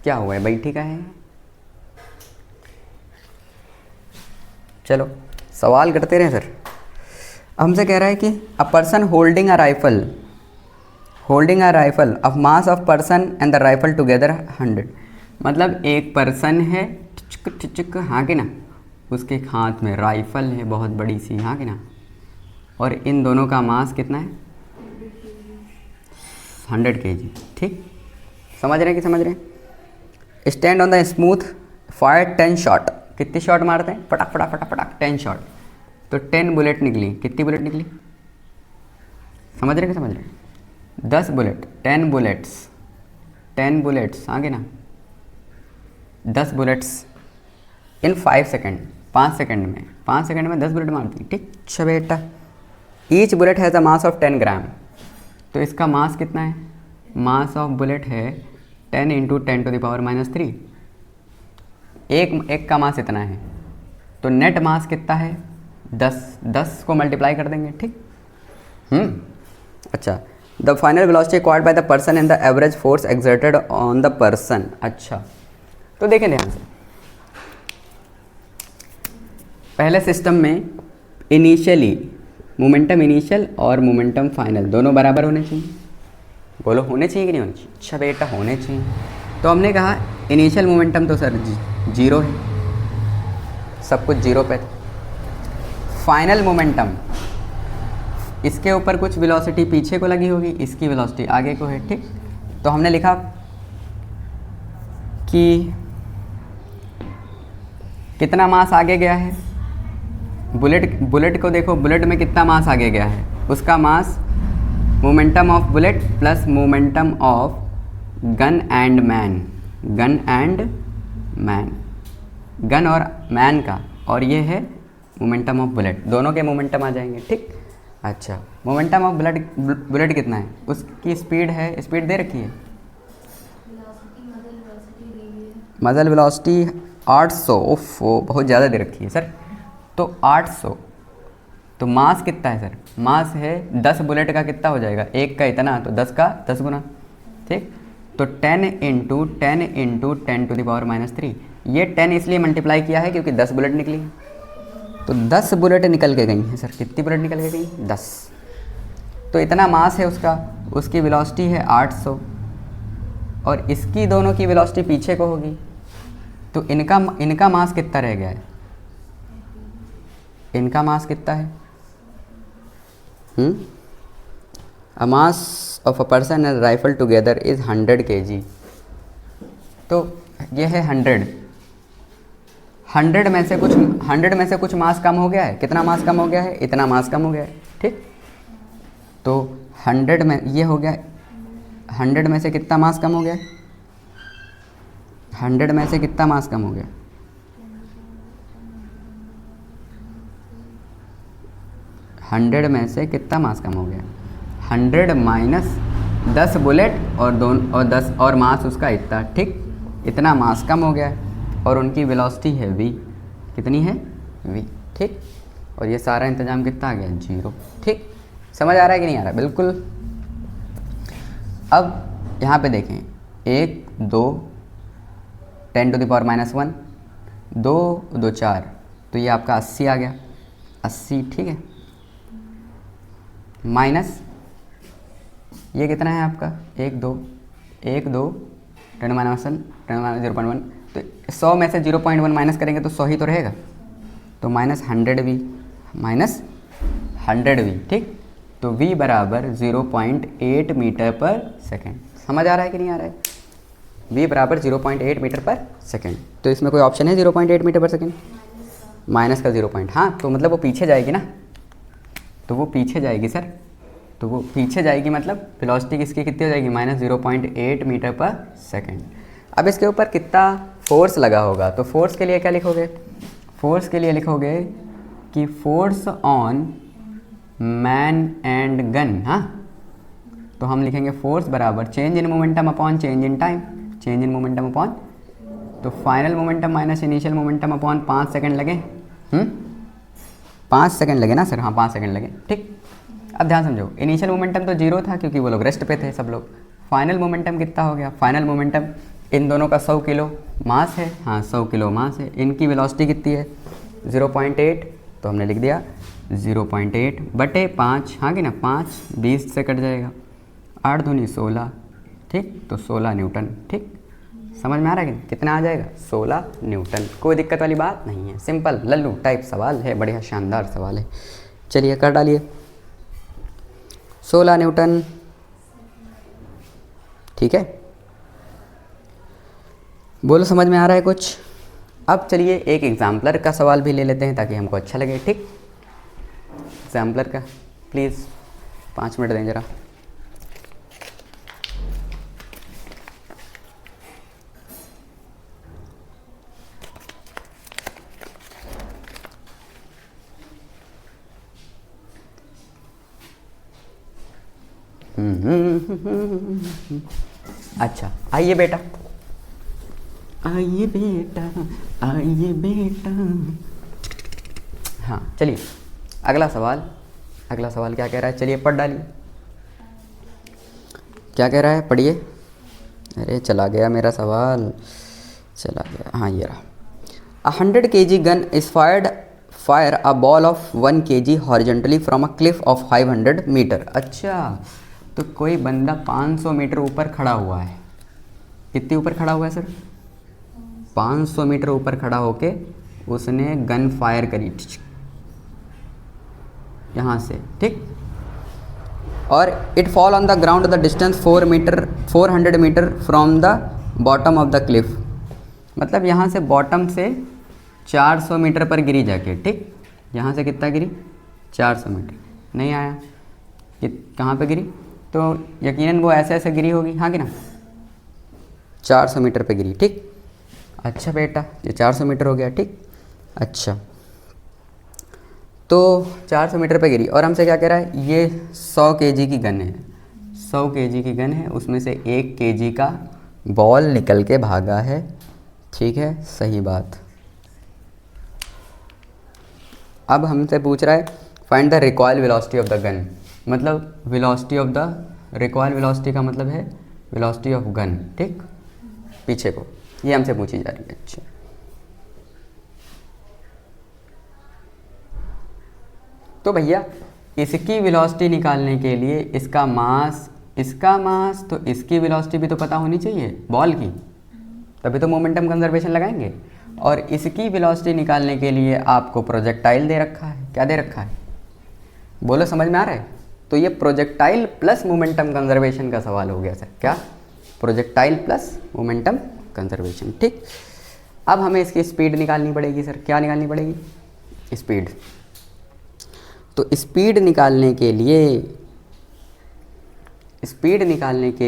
क्या हुआ है? बैठी का है? चलो सवाल करते रहे सर। हमसे कह रहा है कि a person holding a rifle of mass of person and the rifle together 100, मतलब एक पर्सन है हाँ कि ना, उसके हाथ में राइफल है बहुत बड़ी सी, हाँ कि ना, और इन दोनों का मास कितना है? 100 kg। ठीक, समझ रहे हैं कि समझ रहे हैं? Stand on the smooth, fire 10 shot. कितने शॉट मारते हैं? फटाक फटाक फटाक फटाक 10 शॉट। तो 10 बुलेट निकली। कितनी बुलेट निकली? समझ रहे कि समझ रहे? 10 बुलेट, 10 बुलेट्स, 10 बुलेट्स आगे ना, 10 बुलेट्स इन 5 सेकेंड, 5 सेकेंड में, 5 सेकेंड में 10 बुलेट मारती। ठीक, अच्छा बेटा। Each bullet has a mass of 10 ग्राम। तो इसका मास कितना है? मास ऑफ बुलेट है 10 × 10⁻³ एक का मास इतना है, तो नेट मास कितना है? 10 को मल्टीप्लाई कर देंगे। ठीक, अच्छा। The final velocity acquired by the person and the average force exerted on the person. अच्छा, तो देखें ध्यान से, पहले सिस्टम में इनिशियली मोमेंटम इनिशियल और मोमेंटम फाइनल दोनों बराबर होने चाहिए। बोलो, होने चाहिए कि नहीं होने चाहिए? अच्छा बेटा, होने चाहिए। तो हमने कहा इनिशियल मोमेंटम तो सर 0 है, सब कुछ 0 पे था। फाइनल मोमेंटम, इसके ऊपर कुछ वेलोसिटी पीछे को लगी होगी, इसकी वेलोसिटी आगे को है। ठीक, तो हमने लिखा कि कितना मास आगे गया है। बुलेट को देखो, बुलेट में कितना मास आगे गया है? उसका mass momentum of bullet plus momentum of gun and man, gun and man, gun और मैन का, और ये है मोमेंटम ऑफ बुलेट, दोनों के मोमेंटम आ जाएंगे। ठीक, अच्छा। मोमेंटम ऑफ बुलेट कितना है? उसकी स्पीड है, स्पीड दे रखी है, मजल वेलोसिटी 800। ओफो, बहुत ज़्यादा दे रखी है सर। तो 800, तो मास कितना है सर? मास है 10 बुलेट का कितना हो जाएगा? एक का इतना, तो 10 का 10 गुना। ठीक, तो 10 × 10⁻³ ये 10 इसलिए मल्टीप्लाई किया है क्योंकि 10 बुलेट निकली। तो 10 बुलेट निकल के गई हैं सर। कितनी बुलेट निकल के गई? 10। तो इतना मास है उसका, उसकी वेलोसिटी है 800, और इसकी दोनों की वेलोसिटी पीछे को होगी। तो इनका मास कितना रह गया है? इनका मास कितना है? A mass of a person and rifle together is 100 kg। तो ये है 100 में से कुछ मास कम हो गया है। कितना मास कम हो गया है? इतना मास कम हो गया है। ठीक, तो 100 में ये हो गया, 100 में से कितना मास कम हो गया? 100 में से कितना मास कम हो गया? 100 में से कितना मास कम हो गया? 100 माइनस 10 बुलेट और 10 और मास उसका इतना। ठीक, इतना मास कम हो गया है, और उनकी वेलोसिटी है v। कितनी है? v। ठीक, और ये सारा इंतजाम कितना आ गया? 0। ठीक, समझ आ रहा है कि नहीं आ रहा? बिल्कुल। अब यहाँ पे देखें, 1 2 10⁻⁻1, 2 2 4, तो ये आपका 80 आ गया, 80। ठीक है, माइनस ये कितना है आपका? 1 2 10⁻⁻1 0.1, तो 100 में से 0.1 माइनस करेंगे तो 100 ही तो रहेगा। तो -100v। ठीक, तो v बराबर 0.8 मीटर पर सेकेंड। समझ आ रहा है कि नहीं आ रहा है? v बराबर 0.8 मीटर पर सेकेंड। तो इसमें कोई ऑप्शन है 0.8 मीटर पर सेकेंड? माइनस का 0. हाँ, तो मतलब वो पीछे जाएगी ना, तो वो पीछे जाएगी सर। तो वो पीछे जाएगी, मतलब वेलोसिटी किसकी कितनी हो जाएगी? -0.8 मीटर पर सेकेंड। अब इसके ऊपर कितना फोर्स लगा होगा? तो फोर्स के लिए क्या लिखोगे? फोर्स के लिए लिखोगे कि force on man and gun. हाँ, तो हम लिखेंगे फोर्स बराबर change in momentum upon change in time, change in momentum upon, तो final momentum minus initial momentum upon 5 second लगे। 5 सेकेंड लगे ना सर? हाँ, 5 सेकेंड लगे। ठीक, अब ध्यान समझो, इनिशियल मोमेंटम तो 0 था क्योंकि वो लोग रेस्ट पे थे सब लोग। फाइनल मोमेंटम कितना हो गया? फाइनल मोमेंटम इन दोनों का 100 किलो मास है। हाँ, 100 किलो मास है। इनकी वेलोसिटी कितनी है? 0.8, तो हमने लिख दिया 0.8 बटे 5। हाँ कि ना, 5 20 से कट जाएगा, 8 दूनी 16। ठीक, तो 16 न्यूटन। ठीक, समझ में आ रहा है कि कितना आ जाएगा? 16 न्यूटन। कोई दिक्कत वाली बात नहीं है, सिंपल लल्लू टाइप सवाल है, बढ़िया शानदार सवाल है। चलिए कर डालिए, 16 न्यूटन। ठीक है, बोलो समझ में आ रहा है कुछ? अब चलिए एक एग्जाम्पलर का सवाल भी ले लेते हैं ताकि हमको अच्छा लगे। ठीक, एग्जाम्पलर का प्लीज़ 5 मिनट दें जरा। अच्छा, आइए बेटा, आइए बेटा, आइए बेटा। हाँ चलिए, अगला सवाल क्या कह रहा है, चलिए पढ़ डालिए। क्या कह रहा है, पढ़िए। अरे चला गया मेरा सवाल, चला गया। हाँ ये रहा। 100 kg gun is fire a ball of 1 kg horizontally from a cliff of 500 metre. अच्छा, तो कोई बंदा 500 मीटर ऊपर खड़ा हुआ है। कितने ऊपर खड़ा हुआ है सर? 500 मीटर ऊपर खड़ा होके उसने गन फायर करी यहाँ से, ठीक। और it fall on the ground the distance 400 metre from the bottom of the cliff. मतलब यहाँ से बॉटम से 400 मीटर पर गिरी जाके, ठीक। यहाँ से कितना गिरी? 400 मीटर। नहीं आया कि कहाँ पे गिरी? तो यकीनन वो ऐसे ऐसे गिरी होगी, हाँ कि ना? 400 मीटर पे गिरी, ठीक। अच्छा बेटा, ये 400 मीटर हो गया, ठीक। अच्छा, तो 400 मीटर पे गिरी और हमसे क्या कह रहा है, ये 100 kg की गन है। 100 kg की गन है, उसमें से 1 kg का बॉल निकल के भागा है, ठीक है, सही बात। अब हमसे पूछ रहा है find the recoil velocity of the gun. मतलब velocity of the recoil, velocity का मतलब है वेलोसिटी ऑफ गन, ठीक, पीछे को, ये हमसे पूछी जा रही है। अच्छा, तो भैया इसकी वेलोसिटी निकालने के लिए इसका मास तो इसकी वेलोसिटी भी तो पता होनी चाहिए बॉल की, तभी तो मोमेंटम कंजर्वेशन लगाएंगे। और इसकी वेलोसिटी निकालने के लिए आपको प्रोजेक्टाइल दे रखा है। क्या दे रखा है? बोलो समझ में आ रहा है? तो ये प्रोजेक्टाइल प्लस मोमेंटम कंजर्वेशन का सवाल हो गया सर। क्या? प्रोजेक्टाइल प्लस मोमेंटम कंजर्वेशन, ठीक। अब हमें इसकी स्पीड निकालनी पड़ेगी सर। क्या निकालनी पड़ेगी? स्पीड। तो स्पीड निकालने के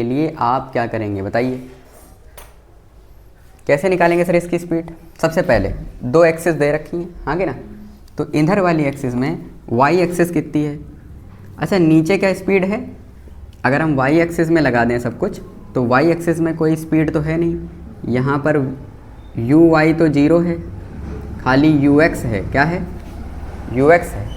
लिए आप क्या करेंगे बताइए? कैसे निकालेंगे सर इसकी स्पीड? सबसे पहले 2 एक्सिस दे रखी हैं, हाँ कि ना? तो इधर वाली एक्सिस में वाई एक्सिस कितनी है? अच्छा, नीचे क्या स्पीड है? अगर हम वाई एक्सिस में लगा दें सब कुछ, तो वाई एक्सिस में कोई स्पीड तो है नहीं। यहाँ पर यू वाई तो 0 है, खाली यू एक्स है। क्या है? यू एक्स है।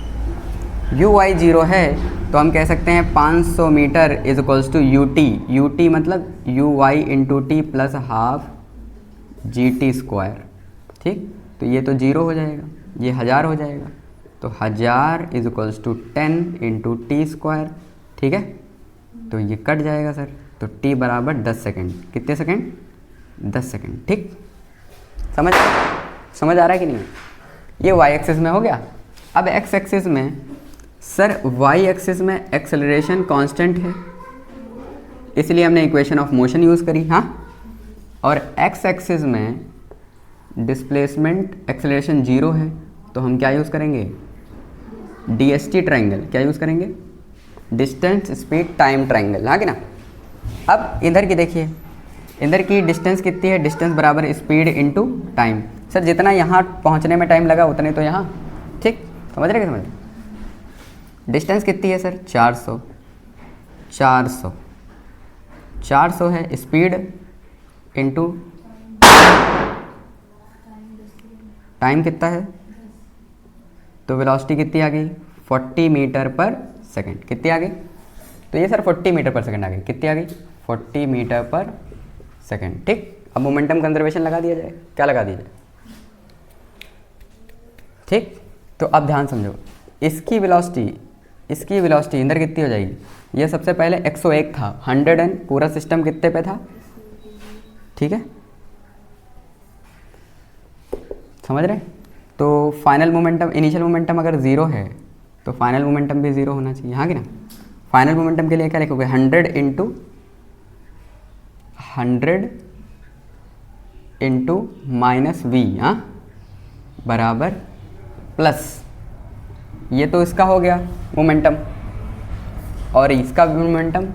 यू वाई 0 है तो हम कह सकते हैं 500 meter is equals to u t. U t मतलब u y into t plus half g t square, ठीक। तो ये तो 0 हो जाएगा, ये 1000 हो जाएगा। तो 1000 is equals to 10 into t square, ठीक है। तो ये कट जाएगा सर। तो टी बराबर 10 सेकेंड। कितने सेकेंड? 10 सेकेंड, ठीक। समझ आ रहा है कि नहीं? ये वाई एक्सिस में हो गया। अब एक्स एक्सिस में सर, वाई एक्सिस में एक्सेलरेशन कांस्टेंट है, इसलिए हमने इक्वेशन ऑफ मोशन यूज़ करी, हाँ। और एक्स एक्सिस में डिस्प्लेसमेंट एक्सेलरेशन 0 है, तो हम क्या यूज़ करेंगे? DST triangle. क्या यूज़ करेंगे? डिस्टेंस स्पीड टाइम ट्रायंगल, हाँ कि ना? अब इधर की देखिए, इधर की डिस्टेंस कितनी है? डिस्टेंस बराबर स्पीड इनटू टाइम। सर जितना यहाँ पहुँचने में टाइम लगा उतने तो यहाँ, ठीक। समझ रहे? समझ रहे? डिस्टेंस कितनी है सर? 400 है स्पीड इनटू टाइम कितना है? तो वेलोसिटी कितनी आ गई? 40 मीटर पर सेकेंड। कितनी आ गई? तो ये सर 40 मीटर पर सेकेंड आ गई। कितनी आ गई? 40 मीटर पर सेकेंड, ठीक। अब मोमेंटम कंजर्वेशन लगा दिया जाए। क्या लगा दिया जाए? ठीक। तो अब ध्यान समझो, इसकी वेलोसिटी इधर कितनी हो जाएगी? ये सबसे पहले 101 था, 100 एंड पूरा सिस्टम कितने पे था, ठीक है। समझ रहे? तो फाइनल मोमेंटम, इनिशियल मोमेंटम अगर 0 है तो फाइनल मोमेंटम भी 0 होना चाहिए, हाँ कि ना? फाइनल मोमेंटम के लिए क्या लिखोगे? 100 इंटू 100 इंटू माइनस वी, हाँ, बराबर प्लस, ये तो इसका हो गया मोमेंटम, और इसका मोमेंटम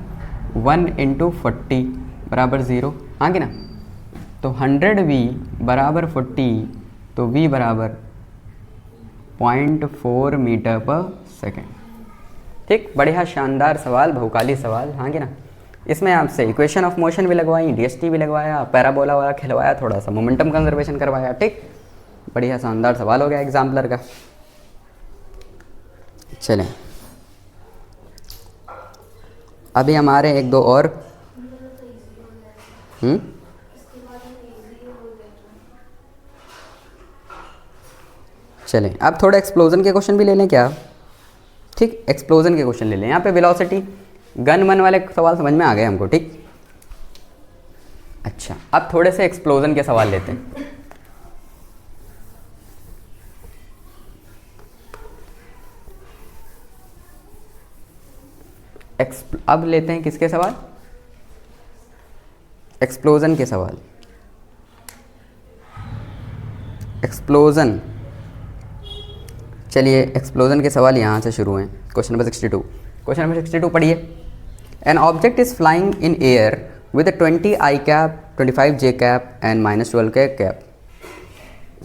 1 इंटू 40 बराबर 0, हाँ कि ना। तो 100v बराबर 40, तो v बराबर 0.4 मीटर पर सेकेंड। ठीक, बढ़िया शानदार सवाल, बहुकाली सवाल, हाँ कि ना। इसमें आपसे इक्वेशन ऑफ मोशन भी लगवाई, डीएसटी भी लगवाया, पैराबोला वाला खिलवाया, थोड़ा सा मोमेंटम कंजर्वेशन करवाया। ठीक, बढ़िया शानदार सवाल हो गया एग्जाम्पलर का। चलें, अभी हमारे एक दो और चलें, अब थोड़ा एक्सप्लोजन के क्वेश्चन भी ले लें क्या। ठीक, एक्सप्लोजन के क्वेश्चन ले लें। यहाँ पे वेलोसिटी गन मन वाले सवाल समझ में आ गए हमको। ठीक, अच्छा, अब थोड़े से एक्सप्लोजन के सवाल लेते हैं। अब लेते हैं किसके सवाल, एक्सप्लोजन के सवाल। एक्सप्लोजन, चलिए एक्सप्लोजन के सवाल यहाँ से शुरू हैं। क्वेश्चन नंबर 62, क्वेश्चन नंबर 62 पढ़िए। An object is flying in air with 20 I cap, 25 J cap and -12 के कैप।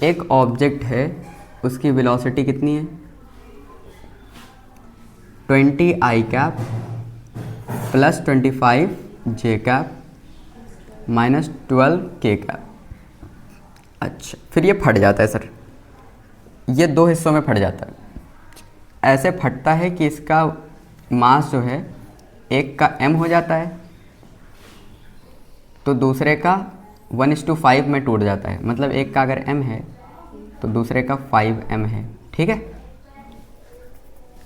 एक ऑब्जेक्ट है, उसकी वेलोसिटी कितनी है, 20 आई कैप प्लस 25 जे कैप -12 के कैप। अच्छा, फिर ये फट जाता है सर, ये दो हिस्सों में फट जाता है। ऐसे फटता है कि इसका मास जो है एक का m हो जाता है, तो दूसरे का 1:5 में टूट जाता है। मतलब एक का अगर m है तो दूसरे का 5m है। ठीक है,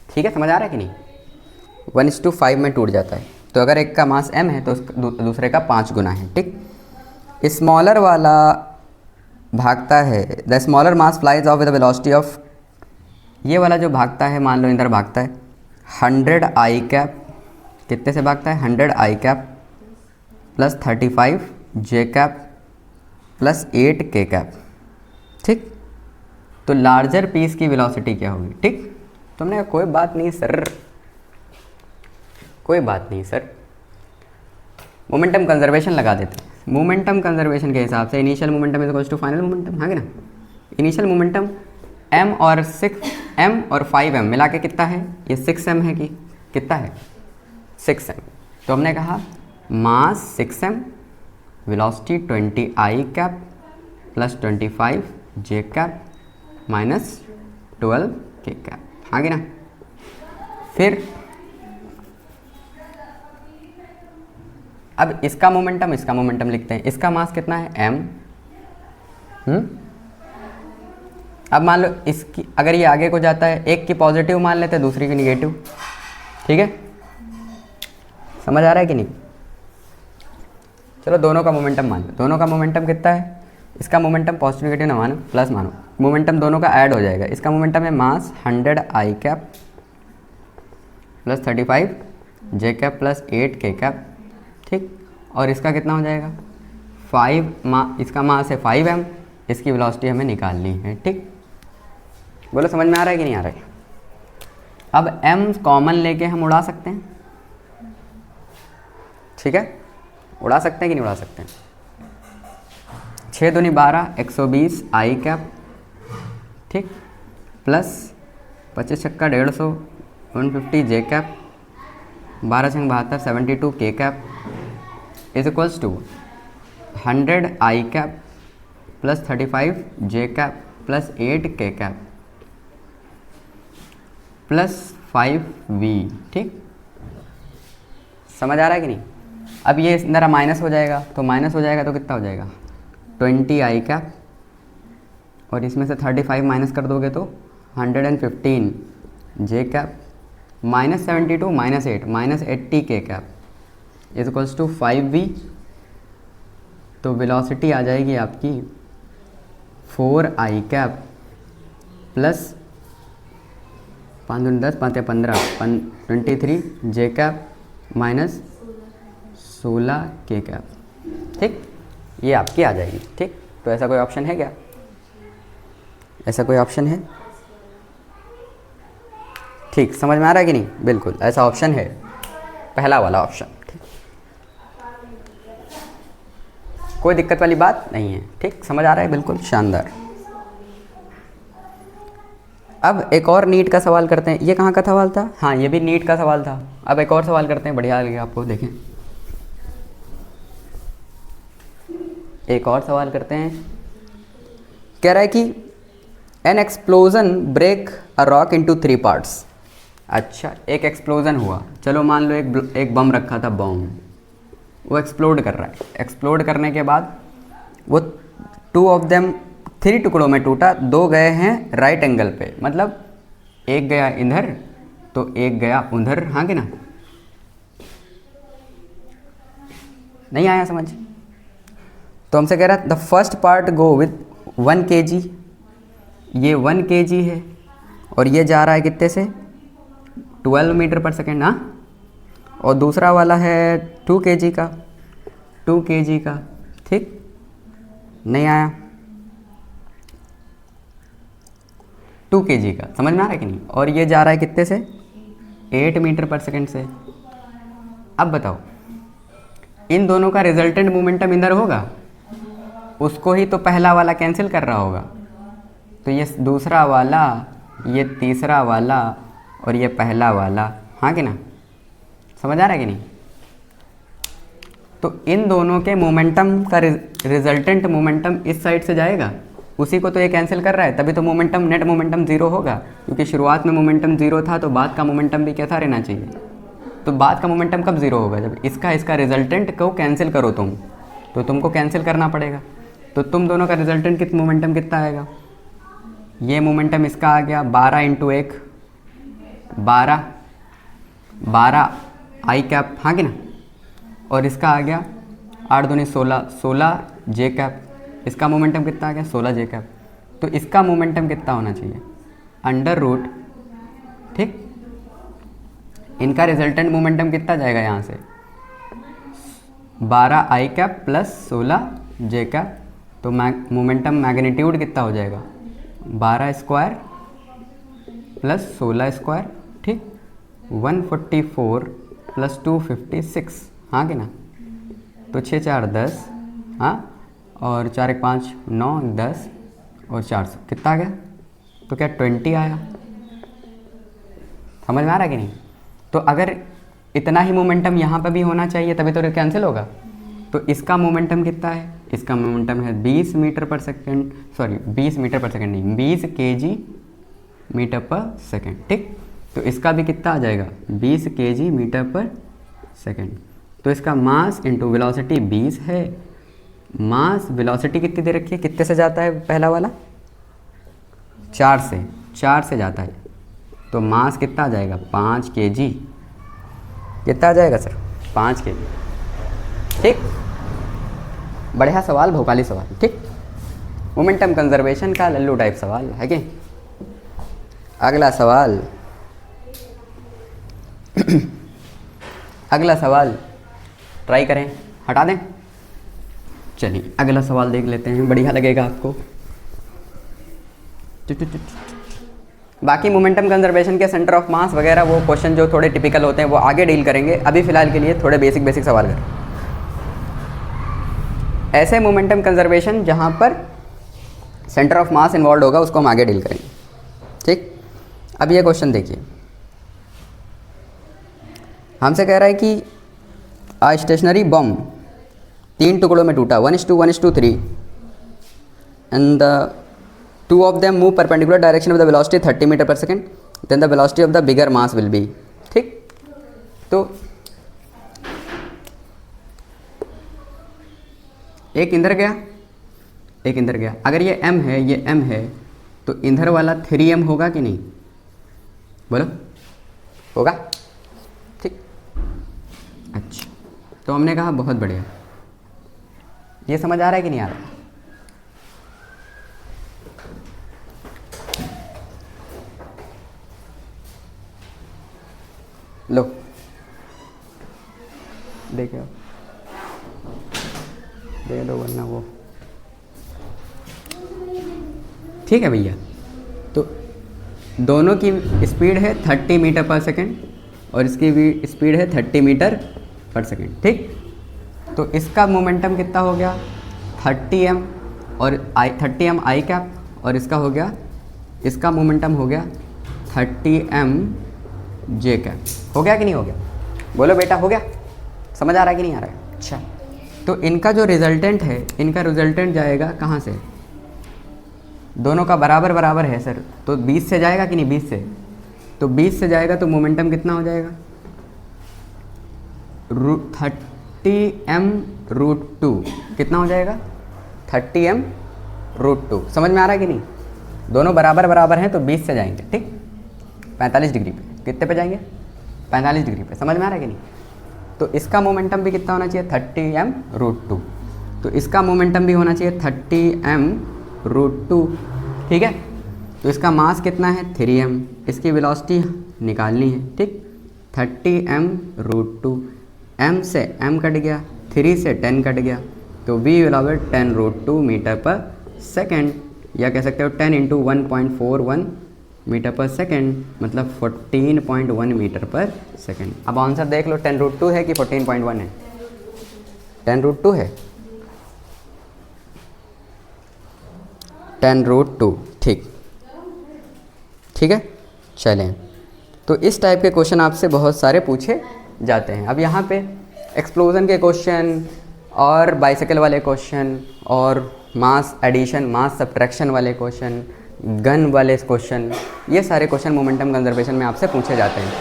ठीक है, समझ आ रहा है कि नहीं। 1:5 में टूट जाता है, तो अगर एक का मास m है तो दूसरे का 5 गुना है। ठीक, स्मॉलर वाला भागता है, the smaller mass flies of with the velocity of, ये वाला जो भागता है, मान लो इधर भागता है 100 आई कैप, कितने से भागता है, 100 i cap plus 35 j cap plus 8 k cap. ठीक, तो लार्जर पीस की वेलोसिटी क्या होगी। ठीक, तुमने कहा कोई बात नहीं सर, कोई बात नहीं सर, मोमेंटम कंजर्वेशन लगा देते हैं। मोमेंटम कंजर्वेशन के हिसाब से initial momentum is equals to final momentum, हाँ कि ना। इनिशियल मोमेंटम m और 6m और 5m मिला के कितना है, ये 6m है कि कितना है, 6m। तो हमने कहा मास 6m, वेलोसिटी 20 आई कैप प्लस 25 जे कैप -12 के कैप, हाँ कि ना। फिर अब इसका मोमेंटम लिखते हैं। इसका मास कितना है, m। अब मान लो इसकी, अगर ये आगे को जाता है, एक की पॉजिटिव मान लेते हैं, दूसरी की निगेटिव। ठीक है, समझ आ रहा है कि नहीं। चलो दोनों का मोमेंटम मान लो, दोनों का मोमेंटम कितना है, इसका मोमेंटम पॉजिटिव नेगेटिव ना मानो, प्लस मानो, मोमेंटम दोनों का ऐड हो जाएगा। इसका मोमेंटम है मास 100 i cap plus 35 j cap plus 8 k cap. ठीक, और इसका कितना हो जाएगा, 5 इसका मास है 5m, इसकी वेलोसिटी हमें निकालनी है। ठीक, बोलो समझ में आ रहा है कि नहीं आ रहा है। अब m कॉमन लेके हम उड़ा सकते हैं। ठीक है, उड़ा सकते हैं कि नहीं उड़ा सकते हैं। 6 दूनी 12, 120 आई कैप, ठीक, प्लस 25 छक्का 150, 150 जे cap, 12 छंग 72, 72 k cap is equals to 100 i cap plus 35 j cap plus 8 k cap plus 5v। ठीक, समझ आ रहा है कि नहीं। अब ये मेरा माइनस हो जाएगा, तो माइनस हो जाएगा तो कितना हो जाएगा, 20 आई कैप, और इसमें से 35 माइनस कर दोगे तो 115 जे कैप -72 -8 -80 के cap is equals to 5v। तो वेलोसिटी आ जाएगी आपकी 4 आई कैप प्लस 5 10 5 15 23 जे कैप -16 के कैप। ठीक, ये आपकी आ जाएगी। ठीक, तो ऐसा कोई ऑप्शन है क्या? ऐसा कोई ऑप्शन है? ठीक, समझ में आ रहा है कि नहीं? बिल्कुल ऐसा ऑप्शन है, पहला वाला ऑप्शन। ठीक, कोई दिक्कत वाली बात नहीं है। ठीक, समझ आ रहा है? बिल्कुल शानदार। अब एक और नीट का सवाल करते हैं। ये कहाँ का सवाल था? हाँ, ये भी नीट का सवाल था। अब एक और सवाल करते हैं, बढ़िया लगेगा आपको। देखें, एक और सवाल करते हैं। कह रहा है कि an explosion break a rock into 3 parts. अच्छा, एक एक्सप्लोजन हुआ, चलो मान लो एक बम रखा था, बम वो एक्सप्लोड कर रहा है। एक्सप्लोड करने के बाद वो 2 ऑफ देम 3 टुकड़ों में टूटा, 2 गए हैं राइट एंगल पे, मतलब एक गया इधर तो एक गया उधर। हाँ कि ना? नहीं आया समझ? तो हमसे कह रहा है the first part go with 1 kg, ये 1 kg है और ये जा रहा है कितने से? 12 मीटर पर सेकेंड। हाँ, और दूसरा वाला है 2 kg का, 2 kg का। ठीक, नहीं आया? 2 kg का, समझ में आ रहा है कि नहीं? और ये जा रहा है कितने से? 8 मीटर पर सेकेंड से। अब बताओ, इन दोनों का रिजल्टेंट मोमेंटम इधर होगा, उसको ही तो पहला वाला कैंसिल कर रहा होगा। तो ये दूसरा वाला, ये तीसरा वाला और ये पहला वाला। हाँ कि ना? समझ आ रहा है कि नहीं? तो इन दोनों के मोमेंटम का रिजल्टेंट मोमेंटम इस साइड से जाएगा, उसी को तो ये कैंसिल कर रहा है, तभी तो मोमेंटम, नेट मोमेंटम 0 होगा। क्योंकि शुरुआत में मोमेंटम 0 था, तो बाद का मोमेंटम भी कैसा रहना चाहिए? तो बाद का मोमेंटम कब 0 होगा? जब इसका रिजल्टेंट को कैंसिल करो तुम, तो तुमको कैंसिल करना पड़ेगा। तो तुम दोनों का रिजल्टेंट मोमेंटम कितना आएगा? ये मोमेंटम इसका आ गया 12 × 1, 12 आई कैप। हाँ कि ना? और इसका आ गया 8 दूनी 16, 16 जे कैप। इसका मोमेंटम कितना आ गया? 16 जे कैप। तो इसका मोमेंटम कितना होना चाहिए? Under root. ठीक, इनका रिजल्टेंट मोमेंटम कितना जाएगा यहाँ से? 12 i cap plus 16 j cap. तो मोमेंटम मैग्नीट्यूड कितना हो जाएगा? 12 स्क्वायर प्लस 16 स्क्वायर। ठीक, 144 प्लस 256। हाँ कि ना? तो 6 4 10, हाँ, और 4 1 5 9 10 और 400 कितना आ गया? तो क्या 20 आया? समझ में आ रहा है कि नहीं? तो अगर इतना ही मोमेंटम यहाँ पर भी होना चाहिए, तभी तो कैंसिल होगा। तो इसका मोमेंटम कितना है? इसका मोमेंटम है 20 metre per second, sorry 20 metre per second नहीं, 20 kg मीटर पर सेकेंड। ठीक, तो इसका भी कितना आ जाएगा? 20 kg मीटर पर सेकेंड। तो इसका मास इंटू वेलोसिटी 20 है। मास वेलोसिटी कितनी दे रखी है? कितने से जाता है पहला वाला? 4 से, 4 से जाता है। तो मास कितना आ जाएगा? 5 kg। कितना आ जाएगा सर? 5 kg। ठीक, बढ़िया सवाल, भोपाली सवाल। ठीक, मोमेंटम कंजर्वेशन का लल्लू टाइप सवाल है कि? अगला सवाल अगला सवाल ट्राई करें, हटा दें। चलिए अगला सवाल देख लेते हैं, बढ़िया लगेगा आपको। बाकी मोमेंटम कंजर्वेशन के सेंटर ऑफ मास वगैरह वो क्वेश्चन जो थोड़े टिपिकल होते हैं वो आगे डील करेंगे। अभी फ़िलहाल के लिए थोड़े बेसिक सवाल करें। ऐसे मोमेंटम कंजर्वेशन जहाँ पर सेंटर ऑफ मास इन्वॉल्व होगा उसको हम आगे डील करेंगे। ठीक, अब ये क्वेश्चन देखिए, हमसे कह रहा है कि आ स्टेशनरी बम 3 टुकड़ों में टूटा, 1:1:3, and the 2 of them move perpendicular direction with the velocity 30 metre per second, then the velocity of the bigger mass will be। ठीक, तो एक इंधर गया, एक इंधर गया। अगर ये m है, ये m है, तो इंधर वाला 3m होगा कि नहीं? बोलो, होगा? ठीक, अच्छा, तो हमने कहा बहुत बढ़िया। ये समझ आ रहा है कि नहीं आ रहा? लो देखो, दे दो वरना वो ठीक है भैया। तो दोनों की स्पीड है 30 मीटर पर सेकेंड और इसकी भी स्पीड है 30 मीटर पर सेकेंड, ठीक। तो इसका मोमेंटम कितना हो गया 30m और 30m आई कैप, और इसका हो गया, इसका मोमेंटम हो गया 30m जे कैप। हो गया कि नहीं हो गया? बोलो बेटा, हो गया? समझ आ रहा है कि नहीं आ रहा है? अच्छा, तो इनका जो रिजल्टेंट है, इनका रिजल्टेंट जाएगा कहाँ से? दोनों का बराबर बराबर है सर, तो 20 से जाएगा कि नहीं? 20 से, तो 20 से जाएगा तो मोमेंटम कितना हो जाएगा? 30m√2 कितना हो जाएगा? 30m√2। समझ में आ रहा है कि नहीं? दोनों बराबर बराबर हैं तो 20 से जाएंगे, ठीक। 45 डिग्री पे, कितने पे जाएंगे? 45 डिग्री पे। समझ में आ रहा है कि नहीं? तो इसका मोमेंटम भी कितना होना चाहिए? 30m√2। तो इसका मोमेंटम भी होना चाहिए 30m√2, ठीक है। तो इसका मास कितना है? 3m। इसकी वेलोसिटी निकालनी है, ठीक। 30m√2, m से m कट गया, 3 से 10 कट गया, तो v बराबर 10√2 मीटर पर सेकेंड, या कह सकते हो 10 × 1.41 मीटर पर सेकेंड, मतलब 14.1 मीटर पर सेकेंड। अब आंसर देख लो, 10√2 है कि 14.1 है? 10√2 है, 10√2, ठीक, ठीक है। चलें, तो इस टाइप के क्वेश्चन आपसे बहुत सारे पूछे जाते हैं। अब यहाँ पे एक्सप्लोजन के क्वेश्चन और बाइसाइकिल वाले क्वेश्चन और मास एडिशन, मास सब्ट्रैक्शन वाले क्वेश्चन, गन वाले क्वेश्चन, ये सारे क्वेश्चन मोमेंटम कंजर्वेशन में आपसे पूछे जाते हैं।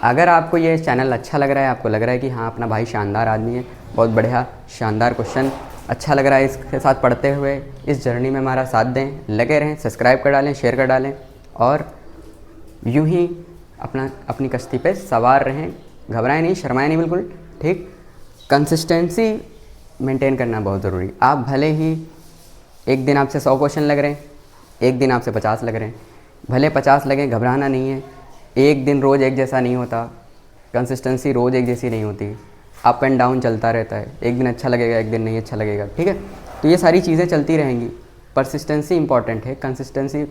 अगर आपको ये चैनल अच्छा लग रहा है, आपको लग रहा है कि हाँ अपना भाई शानदार आदमी है, बहुत बढ़िया शानदार क्वेश्चन अच्छा लग रहा है इसके साथ पढ़ते हुए, इस जर्नी में हमारा साथ दें, लगे रहें, सब्सक्राइब कर डालें, शेयर कर डालें, और यूं ही अपनी कश्ती पे सवार रहें। घबराएं नहीं, शर्माएं नहीं, बिल्कुल ठीक। कंसिस्टेंसी मेंटेन करना बहुत ज़रूरी। आप भले ही एक दिन आपसे 100 क्वेश्चन लग रहे हैं, एक दिन आपसे 50 लग रहे हैं, भले 50 लगें, घबराना नहीं है। एक दिन रोज़ एक जैसा नहीं होता, कंसिस्टेंसी रोज़ एक जैसी नहीं होती, अप एंड डाउन चलता रहता है। एक दिन अच्छा लगेगा, एक दिन नहीं अच्छा लगेगा, ठीक है। तो ये सारी चीज़ें चलती रहेंगी। परसिस्टेंसी इंपॉर्टेंट है। कंसिस्टेंसी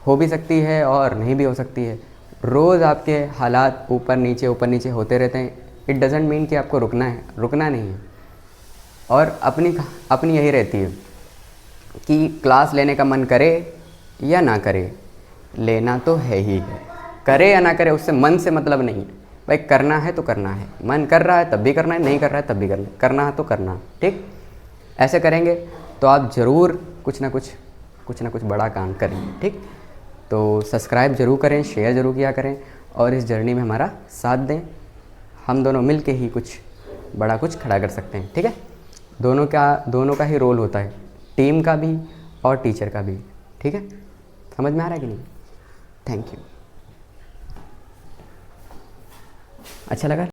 हो भी सकती है और नहीं भी हो सकती है। रोज़ आपके हालात ऊपर नीचे होते रहते हैं। इट डजेंट मीन कि आपको रुकना है, रुकना नहीं है। और अपनी यही रहती है कि क्लास लेने का मन करे या ना करे, लेना तो है ही है। करे या ना करे, उससे मन से मतलब नहीं है भाई। करना है तो करना है, मन कर रहा है तब भी करना है, नहीं कर रहा है तब भी करना है, करना है तो करना, ठीक। ऐसे करेंगे तो आप ज़रूर कुछ ना कुछ बड़ा काम करेंगे, ठीक। तो सब्सक्राइब ज़रूर करें, शेयर ज़रूर किया करें, और इस जर्नी में हमारा साथ दें। हम दोनों मिल के ही कुछ बड़ा कुछ खड़ा कर सकते हैं, ठीक है। दोनों का ही रोल होता है, टीम का भी और टीचर का भी, ठीक है। समझ में आ रहा है कि नहीं? Thank you. अच्छा लगा?